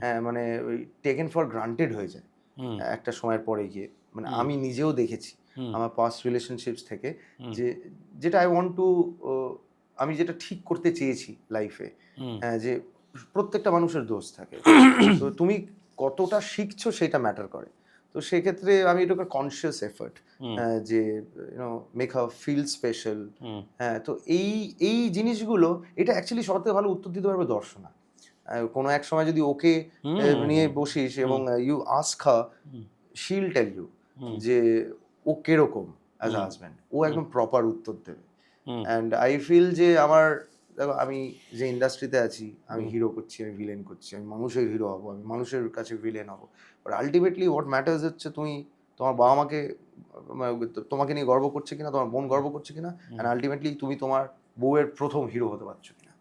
হ্যাঁ, মানে ওই টেকেন ফর গ্রান্টেড হয়ে যায় একটা সময়ের পরে গিয়ে, মানে আমি নিজেও দেখেছি আমার পাস্ট রিলেশনশিপস থেকে, যেটা আই ওয়ান্ট টু, আমি যেটা ঠিক করতে চেয়েছি লাইফে, যে প্রত্যেকটা মানুষের দোষ থাকে, তো তুমি কতটা শিখছো সেটা ম্যাটার করে। তো সেক্ষেত্রে আমি এটাকে কনসিয়াস এফার্ট, যে you know make her feel special. হ্যাঁ, তো এই জিনিসগুলো, এটা অ্যাকচুয়ালি সবথেকে ভালো উত্তর দিতে পারবে দর্শনা। কোনো এক সময় যদি ওকে নিয়ে বসিস এবং you ask her, she will tell you যে ও কিরকম অ্যাজ আ হাজব্যান্ড, ও একদম প্রপার উত্তর দেবে। অ্যান্ড আই ফিল যে আমার, দেখো আমি যে ইন্ডাস্ট্রিতে আছি, আমি হিরো করছি, আমি ভিলেন করছি, আমি মানুষের হিরো হবো, আমি মানুষের কাছে ভিলেন হবো, বাট আলটিমেটলি হোয়াট ম্যাটার্স হচ্ছে তুমি তোমার বাবা মাকে, তোমাকে নিয়ে গর্ব করছে কিনা, তোমার বোন গর্ব করছে কিনা, অ্যান্ড আলটিমেটলি তুমি তোমার বউয়ের প্রথম হিরো হতে পারছো কিনা।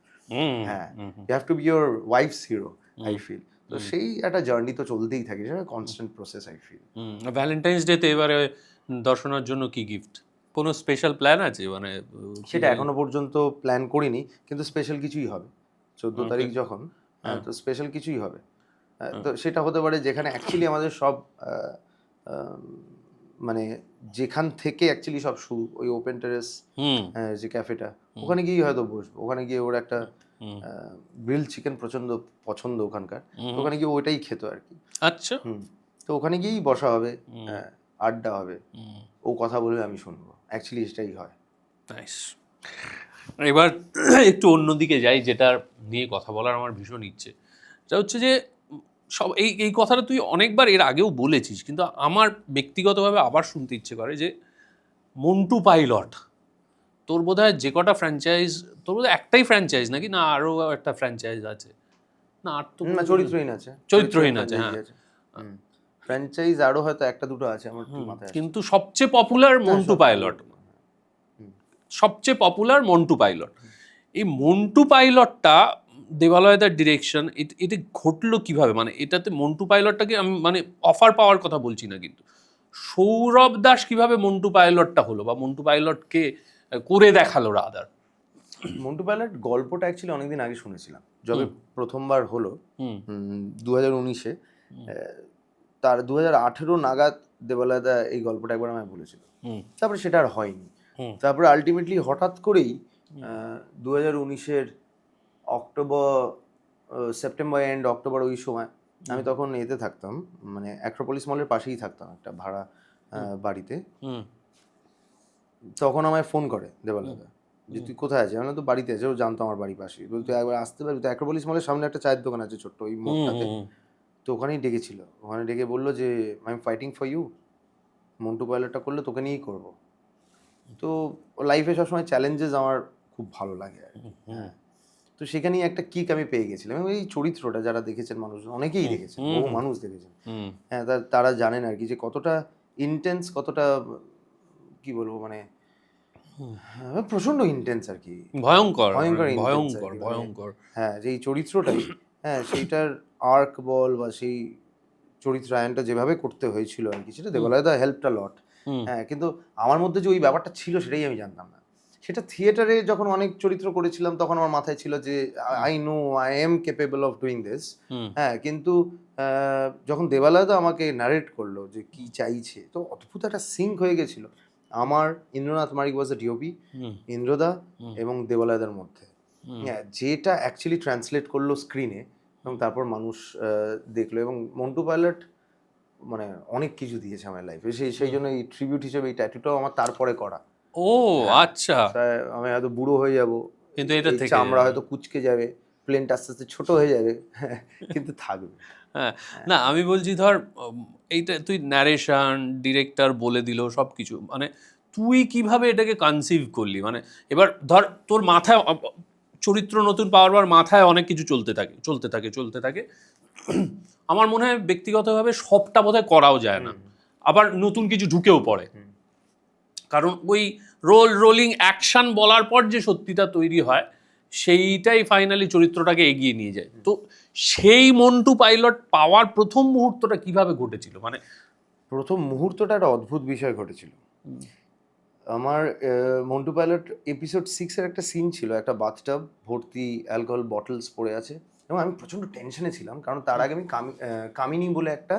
হ্যাঁ, you have to be your wife's hero, I feel. তো সেই একটা জার্নি তো চলতেই থাকে, সেটা constant process, I feel. Valentine's ডেতে এবারে দর্শনার জন্য কি গিফট, কোনো স্পেশাল প্ল্যান আছে? মানে সেটা এখনো পর্যন্ত প্ল্যান করিনি, কিন্তু স্পেশাল কিছুই হবে 14 তারিখ যখন, তো স্পেশাল কিছুই হবে। তো সেটা হতে পারে যেখানে অ্যাকচুয়ালি আমাদের সব মানে যেখান থেকে অ্যাকচুয়ালি সব শুরু, ওই ওপেন টেরেস যে ক্যাফেটা, ওখানে গিয়েই হয়তো বসবো। ওখানে গিয়ে ওর একটা গ্রিল চিকেন প্রচন্ড পছন্দ ওখানকার, ওখানে গিয়ে ওইটাই খেত আর কি। আচ্ছা, তো ওখানে গিয়েই বসা হবে, আড্ডা হবে, ও কথা বলবে, আমি শুনবো, অ্যাকচুয়ালি এটাই হয়। নাইস। এবার একটু অন্যদিকে যাই, যেটা নিয়ে কথা বলার আমার ভীষণ ইচ্ছে, সেটা হচ্ছে যে সব এই কথাটা তুই অনেকবার এর আগেও বলেছিস, কিন্তু আমার ব্যক্তিগতভাবে আবার শুনতে ইচ্ছে করে, যে মন্টু পাইলট, তোর বোধহয় যে কটা ফ্র্যাঞ্চাইজ, তোর বোধহয় একটাই ফ্র্যাঞ্চাইজ নাকি, না আরও একটা ফ্র্যাঞ্চাইজ আছে? না, আর তো চরিত্রহীন আছে, চরিত্রহীন আছে, হ্যাঁ। ফ্র্যাঞ্চাইজ আরো হয়তো একটা দুটো আছে আমার ঠিক মাথায় আসছে। কিন্তু সবচেয়ে পপুলার মন্টু পাইলট, সবচেয়ে পপুলার মন্টু পাইলট। এই মন্টু পাইলটটা দেবালয়দার ডিরেকশন, এটা ঘটলো কিভাবে? মানে এটাতে মন্টু পাইলটটাকে আমি মানে অফার পাওয়ার কথা বলছি না, কিন্তু সৌরভ দাস কিভাবে মন্টু পাইলটটা হলো বা মন্টু পাইলটকে করে দেখালো রাদার? মন্টু পাইলট গল্পটা অ্যাকচুয়ালি অনেকদিন আগে শুনেছিলাম, যবে প্রথমবার হলো 2019-এ। তার 2018 নাগাদ দেবালয়দা এই গল্পটা একবার আমায় বলেছিল, তারপরে সেটা আর হয়নি। তারপরে আলটিমেটলি হঠাৎ করেই 2019-এর অক্টোবর, সেপ্টেম্বর এন্ড অক্টোবর ওই সময় আমি তখন এতে থাকতাম, মানে অ্যাক্রোপলিস মলের পাশেই থাকতাম একটা ভাড়া বাড়িতে। তখন আমায় ফোন করে দেবালয়দা যে তুই কোথায় আছিস? আমি তো বাড়িতে আছি। ও জানতো আমার বাড়ি পাশে, বলতো একবার আসতে পারবি তো? অ্যাক্রোপলিস মলের সামনে একটা চায়ের দোকান আছে ছোট্ট, ওই মোড়টাতে। তো ওখানেই ডেকেছিল, ওখানে ডেকে বললো যে I am fighting for you, Montu পাইলটটা করলে তোকে নিয়েই করবো। তো লাইফে সবসময় চ্যালেঞ্জেস আমার খুব ভালো লাগে আর কি। হ্যাঁ, তো সেখানেই একটা কিক আমি পেয়ে গেছিলাম। এবং এই চরিত্রটা যারা দেখেছেন, মানুষ অনেকেই দেখেছেন, বহু মানুষ দেখেছেন, হ্যাঁ, তারা জানেন আর কি যে কতটা ইন্টেন্স, কতটা কি বলবো, মানে প্রচন্ড ইন্টেন্স আর কি, ভয়ঙ্কর ভয়ঙ্কর ভয়ঙ্কর ভয়ঙ্কর। হ্যাঁ, যে এই চরিত্রটাই, হ্যাঁ, সেইটার আর্ক বল বা সেই চরিত্রায়নটা যেভাবে করতে হয়েছিল আর কি, সেটা দেবালয়দা হেল্পড আ লট। হ্যাঁ, কিন্তু আমার মধ্যে যে ওই ব্যাপারটা ছিল সেটাই আমি জানতাম না। সেটা থিয়েটারে যখন অনেক চরিত্র করেছিলাম তখন আমার মাথায় ছিল যে I know I M capable of doing this. হ্যাঁ, কিন্তু যখন দেবালয়দা আমাকে নারেট করলো যে কি চাইছে, তো অদ্ভুত একটা সিঙ্ক হয়ে গেছিল আমার, Indranath Marik was the DOP, ইন্দ্রদা এবং দেবালয়দার মধ্যে। হ্যাঁ, যেটা অ্যাকচুয়ালি ট্রান্সলেট করলো স্ক্রিনে এবং তারপর মানুষ দেখলো। এবং মন্টু পাইলট মানে অনেক কিছু দিয়েছে আমার লাইফে, সেই জন্য এই ট্রিবিউট হিসেবে এই ট্যাটুটাও আমার তারপরে করা। ও আচ্ছা, আমি হয়তো বুড়ো হয়ে যাব, কিন্তু এটা থেকে চামড়া হয়তো কুচকে যাবে, প্লেনটা আস্তে আস্তে ছোট হয়ে যাবে, কিন্তু থাকবে। হ্যাঁ, না আমি বলছি ধর এইটা তুই ন্যারেশন ডিরেক্টর বলে দিল সব কিছু, মানে তুই কিভাবে এটাকে কনসিভ করলি? মানে এবার ধর তোর মাথায় চরিত্র নতুন পাওয়ার পর মাথায় অনেক কিছু চলতে থাকে চলতে থাকে চলতে থাকে। আমার মনে হয় ব্যক্তিগতভাবে সবটা বোধহয় করাও যায় না, আবার নতুন কিছু ঢুকেও পড়ে, কারণ ওই রোলিং অ্যাকশন বলার পর যে সত্যিটা তৈরি হয় সেইটাই ফাইনালি চরিত্রটাকে এগিয়ে নিয়ে যায়। তো সেই মন্টু পাইলট পাওয়ার প্রথম মুহূর্তটা কিভাবে ঘটেছিল? মানে প্রথম মুহূর্তটা একটা অদ্ভুত বিষয় ঘটেছিল আমার। মন্টু পাইলট এপিসোড 6-এর একটা সিন ছিল, একটা বাথটাব ভর্তি অ্যালকোহল বটলস পড়ে আছে এবং আমি প্রচন্ড টেনশনে ছিলাম, কারণ তার আগে আমি কামিনী বলে একটা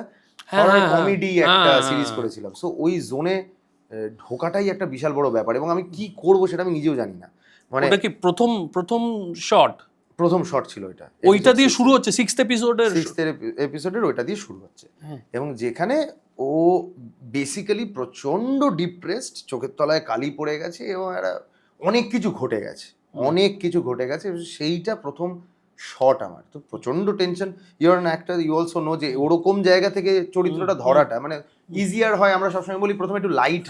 কমেডি একটা সিরিজ করেছিলাম। সো ওই জোনে ঢোকাটাই একটা বিশাল বড় ব্যাপার এবং আমি কি করব সেটা আমি নিজেও জানি না। মানে ওটা কি প্রথম শট ছিল এটা, ওইটা দিয়ে শুরু হচ্ছে 6th এপিসোডের ওইটা দিয়ে শুরু হচ্ছে। এবং যেখানে ও বেসিক্যালি প্রচন্ড ডিপ্রেসড, চোখের তলায় কালি পড়ে গেছে এবং একটা অনেক কিছু ঘটে গেছে, সেইটা প্রথম শট আমার। তো প্রচন্ড tension, you're an actor, you also know যে ওরকম জায়গা থেকে চরিত্রটা ধরাটা মানে ইজিয়ার হয়। আমরা সবসময় বলি প্রথমে একটু লাইট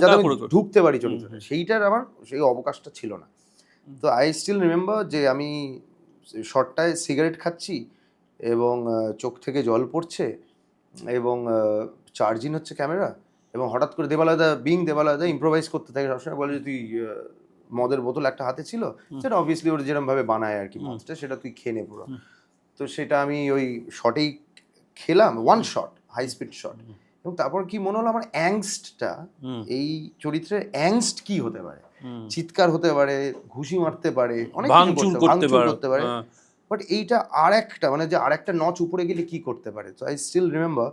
যাতে আমি ঢুকতে পারি চরিত্রটা, সেইটার আমার সেই অবকাশটা ছিল না। তো আই স্টিল রিমেম্বার যে আমি শটটায় সিগারেট খাচ্ছি এবং চোখ থেকে জল পড়ছে এবং চার্জিং হচ্ছে ক্যামেরা, এবং হঠাৎ করে দেবালয়দা ইম্প্রোভাইজ করতে থাকে। সবসময় বলে যে তুই মদের বোতল একটা হাতে ছিল, সেটা অবভিয়াসলি ওর যেরকম ভাবে বানায় আর কি মদটা, সেটা তুই খেয়ে নে পুরো। তো সেটা আমি ওই শটেই খেলাম, one shot, high speed shot. এবং তারপর কি মনে হলো আমার অ্যাংস্টটা, এই চরিত্রের অ্যাংস্ট কি হতে পারে, চিৎকার হতে পারে, ঘুষি মারতে পারে, অনেক কিছু করতে পারে, বাট এইটা আর একটা মানে যে আর একটা নচ উপরে গেলে কি করতে পারে। তো আই স্টিল রিমেম্বার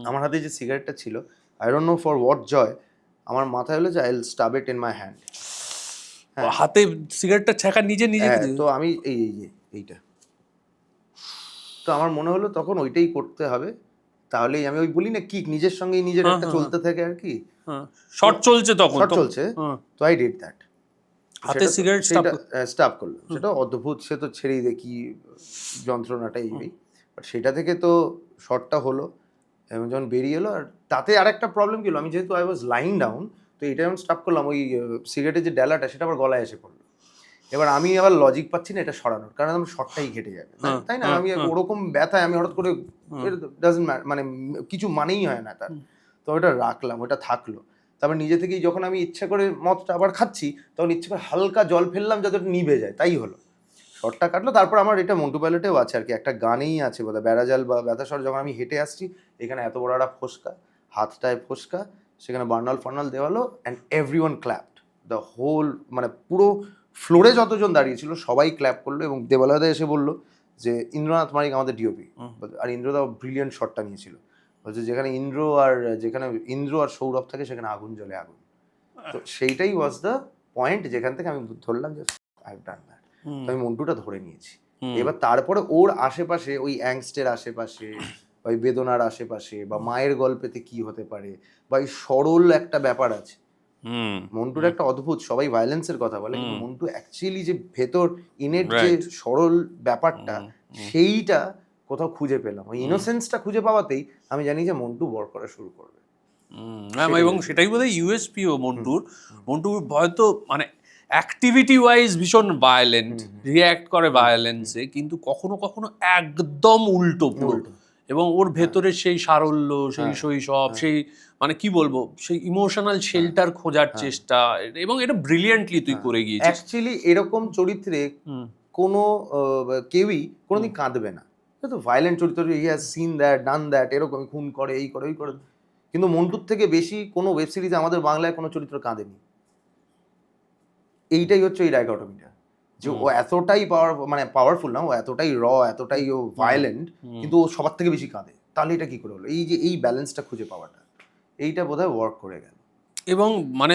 আমার হাতে যে সিগারেটটা ছিল, I don't know for what joy, আমার মাথায় হলো যে I will stab it in my hand. হাতে সিগারেটটা ছ্যাঁকা নিজে তো আমি এইটা, তো আমার মনে হলো তখন ওইটাই করতে হবে, তাহলেই আমি ওই বলি না কি নিজের সঙ্গেই নিজের একটা চলতে থাকে আর কি, শট চলছে তখন তো আই ডিড দ্যাট, হাতে সিগারেট স্টাব করলাম। সেটা অদ্ভুত, সে তো ছেড়েই দেখি যন্ত্রণাটাই, বাট সেটা থেকে তো শটটা হলো এবং যখন বেরিয়ে এলো। আর তাতে আরেকটা প্রবলেম কি হলো, আমি যেহেতু আই ওয়াজ লাইং ডাউন, তো এটা যখন স্টাব করলাম ওই সিগারেটের যে ডালাটা সেটা আবার গলায় এসে পড়লো এবার আমি আবার লজিক পাচ্ছি না এটা সরানোর, কারণ আমার শর্টটাই কেটে যাবে, তাই না? আমি ওরকম ব্যথায় আমি হঠাৎ করে ডাজন্ট ম্যাটার, মানে কিছু মানেই হয় না তার। তো ওটা রাখলাম, ওটা থাকলো। তারপর নিজে থেকেই যখন আমি ইচ্ছা করে মদটা আবার খাচ্ছি, তখন ইচ্ছা করে হালকা জল ফেললাম যাতে ওটা নিভে যায়, তাই হলো, শর্টটা কাটলো। তারপর আমার এটা মন্টু পাইলটেও আছে আর কি, একটা গানেই আছে বোধহয়, বেড়াজাল বা ব্যথাস্বর, যখন আমি হেঁটে আসছি এখানে এত বড় একটা ফোসকা, হাতটায় ফোসকা, সেখানে বার্নাল ফার্নাল দেওয়ালো, and everyone clapped, the whole, মানে পুরো ফ্লোরে যতজন দাঁড়িয়েছিল সবাই ক্ল্যাপ করলো। এবং দেবালয়দা এসে বললো যে ইন্দ্রনাথ মানিক আমাদের ডিওপি, আর ইন্দ্রদা ব্রিলিয়েন্ট শটটা নিয়েছিল, বলছে যেখানে ইন্দ্র আর সৌরভ থাকে সেখানে আগুন জ্বলে আগুন। তো সেইটাই ওয়াজ দ্য পয়েন্ট, যেখান থেকে আমি ধরলাম যে আই হ্যাভ ডান দ্যাট। তো আমি মন্টুটা ধরে নিয়েছি। এবার তারপরে ওর আশেপাশে, ওই অ্যাংস্টের আশেপাশে, ওই বেদনার আশেপাশে, বা মায়ের গল্পেতে কি হতে পারে, বা এই সরল একটা ব্যাপার আছে মন্টুর, একটা অদ্ভুত, সবাই ভায়োলেন্সের কথা বলে, কিন্তু মন্টু অ্যাকচুয়ালি যে ভেতর ইনেট যে সরল ব্যাপারটা, সেইটা কোথাও খুঁজে পেলাম। ওই ইনোসেন্সটা খুঁজে পাওয়াতেই আমি জানি যে মন্টু বর করা শুরু করবে। এবং সেটাই বোধহয় ইউএসপিও মন্টুর হয়তো মানে অ্যাক্টিভিটি ওয়াইজ ভীষণ ভায়োলেন্ট, রিয়্যাক্ট করে ভায়োলেন্সে, কিন্তু কখনো কখনো একদম উল্টো পুরো। এবং ওর ভেতরে সেই সারল্য, সেই শৈশব, সেই মানে কি বলবো, সেই ইমোশনাল শেল্টার খোঁজার চেষ্টা, এবং এটা ব্রিলিয়েন্টলি তুই করে গিয়েছিস। অ্যাকচুয়ালি এরকম চরিত্রে কোনো কেউই কোনোদিন কাঁদবে না। তো ভায়োলেন্ট চরিত্র, he has seen that, done that, এরকম খুন করে, এই করে, ওই করে, কিন্তু মন্টুর থেকে বেশি কোনো ওয়েব সিরিজে আমাদের বাংলায় কোনো চরিত্র কাঁদেনি। এইটাই হচ্ছে এই ডাইকটমিটা, যে ও এতটাই পাওয়ারফুল না, ও এতটাই এতটাই ও ভায়োলেন্ট, কিন্তু ও সবার থেকে বেশি কাঁদে। তাহলে এটা কি করে হলো? এই যে এই ব্যালেন্সটা খুঁজে পাওয়াটা, এইটা বোধহয় ওয়ার্ক করে গেল। এবং মানে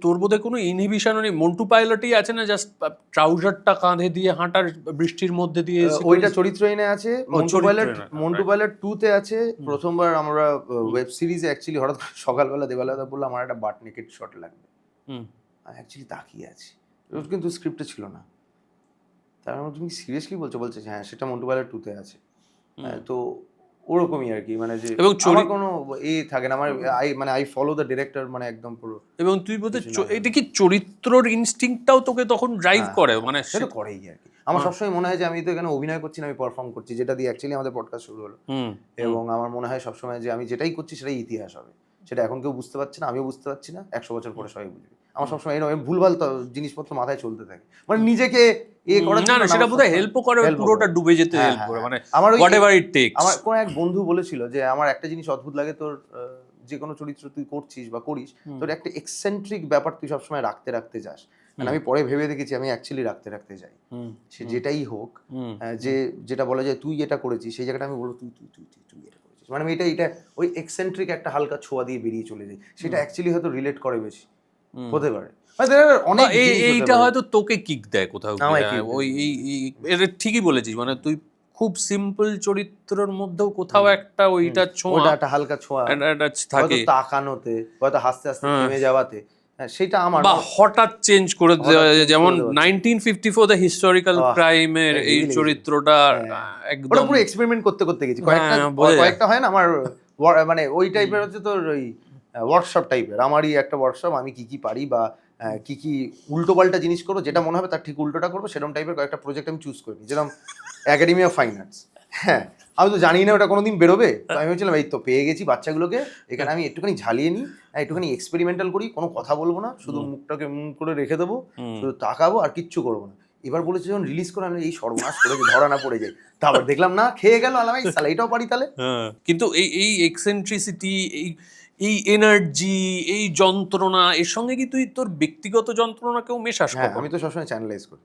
তোর বোধহয় কোনো ইনহিবিশনও নেই। মন্টু পাইলটই আছে না, জাস্ট ট্রাউজারটা কাঁধে দিয়ে হাঁটার, বৃষ্টির মধ্যে দিয়ে, ওইটা চরিত্রহীনে আছে। মন্টু পাইলট 2-তে আছে। প্রথমবার আমরা ওয়েব সিরিজে অ্যাকচুয়ালি হঠাৎ করে সকালবেলা দেবালয়দা বললাম আমার একটা বাট নেকেড শট লাগবে, আমি অ্যাকচুয়ালি তাকিয়ে আছি, কিন্তু স্ক্রিপ্টে ছিল না। তার মানে তুমি সিরিয়াসলি বলছে হ্যাঁ, সেটা মন্টু পাইলট 2-তে আছে। তো ওরকমই আর কি, মানে যে আমার কোনো থাকে না, আমার আই ফলো দ্য ডিরেক্টর, মানে একদম পুরো। এবং তুই বোধহয় এটা কি চরিত্রর ইনস্টিংক্টটাও তোকে তখন ড্রাইভ করে, মানে সেটা করেই আর কি। আমার সবসময় মনে হয় যে আমি তো এখানে অভিনয় করছি না, আমি পারফর্ম করছি, যেটা দিয়ে অ্যাকচুয়ালি আমাদের পডকাস্ট শুরু হলো। এবং আমার মনে হয় সবসময় যে আমি যেটাই করছি সেটাই ইতিহাস হবে, সেটা এখন কেউ বুঝতে পারছে না, আমিও বুঝতে পারছি না, 100 বছর পরে সবাই বুঝবে। আমার সবসময় এরকম ভুলভাল জিনিসপত্র মাথায় চলতে থাকে, মানে নিজেকে করার জন্য। সেটা বোধহয় হেল্পও করে, পুরোটা ডুবে যেতে হেল্প করে, মানে হোয়াটএভার ইট টেকস। আমার কোন এক বন্ধু বলেছিল যে আমার একটা জিনিস অদ্ভুত লাগে, তোর যে কোনো চরিত্র তুই করছিস বা করিস, তোর একটা এক্সেন্ট্রিক ব্যাপার তুই সবসময় রাখতে যাস। মানে আমি পরে ভেবে দেখেছি আমি অ্যাকচুয়ালি রাখতে যাই, সে যেটাই হোক, যেটা বলা যায় তুই এটা করেছিস, সেই জায়গাটা আমি বলবো তুই এটা করেছিস, মানে আমি এটা ওই এক্সেন্ট্রিক একটা হালকা ছোঁয়া দিয়ে বেরিয়ে চলে যাই, সেটা অ্যাকচুয়ালি হয়তো রিলেট করে বেশি, হতে পারে। এইটা হয়তো তোকে কিক দেয় কোথাও, ওই এটা ঠিকই বলেছিস, মানে তুই খুব সিম্পল চরিত্রের মধ্যেও কোথাও একটা ওইটা ছোঁয়া, একটা হালকা ছোঁয়া থাকে, তাকানোতে, হয়তো হাসতে হাসতে থেমে যাওয়াতে, সেটা আমার, বা হঠাৎ চেঞ্জ করে, যেমন 1954 দ্য হিস্টোরিক্যাল ক্রাইমের এই চরিত্রটা একদম পুরো এক্সপেরিমেন্ট করতে গেছি। কয়েকটা হয় না আমার, মানে ওই টাইপের হচ্ছে তোর ওই ওয়ার্কশপ টাইপের, আমারই একটা ওয়ার্কশপ, আমি কি পারি বা কি উল্টো পাল্টা জিনিস করবো, যেটা মনে হবে তার ঠিক উল্টোটা করবো, সেরকম টাইপের কয়েকটা প্রজেক্ট আমি চুজ করিনি। যেরকম একাডেমি অফ ফাইন আর্টস, হ্যাঁ আমি তো জানি না ওটা কোনোদিন বেরোবে, তো আমি বলছিলাম এই তো পেয়ে গেছি বাচ্চাগুলোকে, এখানে আমি একটুখানি ঝালিয়ে নিই, একটুখানি এক্সপেরিমেন্টাল করি, কোনো কথা বলবো না, শুধু মুখটাকে করে রেখে দেবো, শুধু তাকাবো আর কিচ্ছু করবো না। এবার বলেছে যখন রিলিজ করে, আমি এই সর্বনাশ করেছে, ধরা না পড়ে যায়, তারপর দেখলাম না, খেয়ে গেল, আলাম এটাও পারি তাহলে। কিন্তু এই এক্সেন্ট্রিসিটি, এই এনার্জি, এই যন্ত্রণা, এর সঙ্গে কি তুই তোর ব্যক্তিগত যন্ত্রণাকেও মেশাস? হ্যাঁ, আমি তো সবসময় চ্যানেলাইজ করি,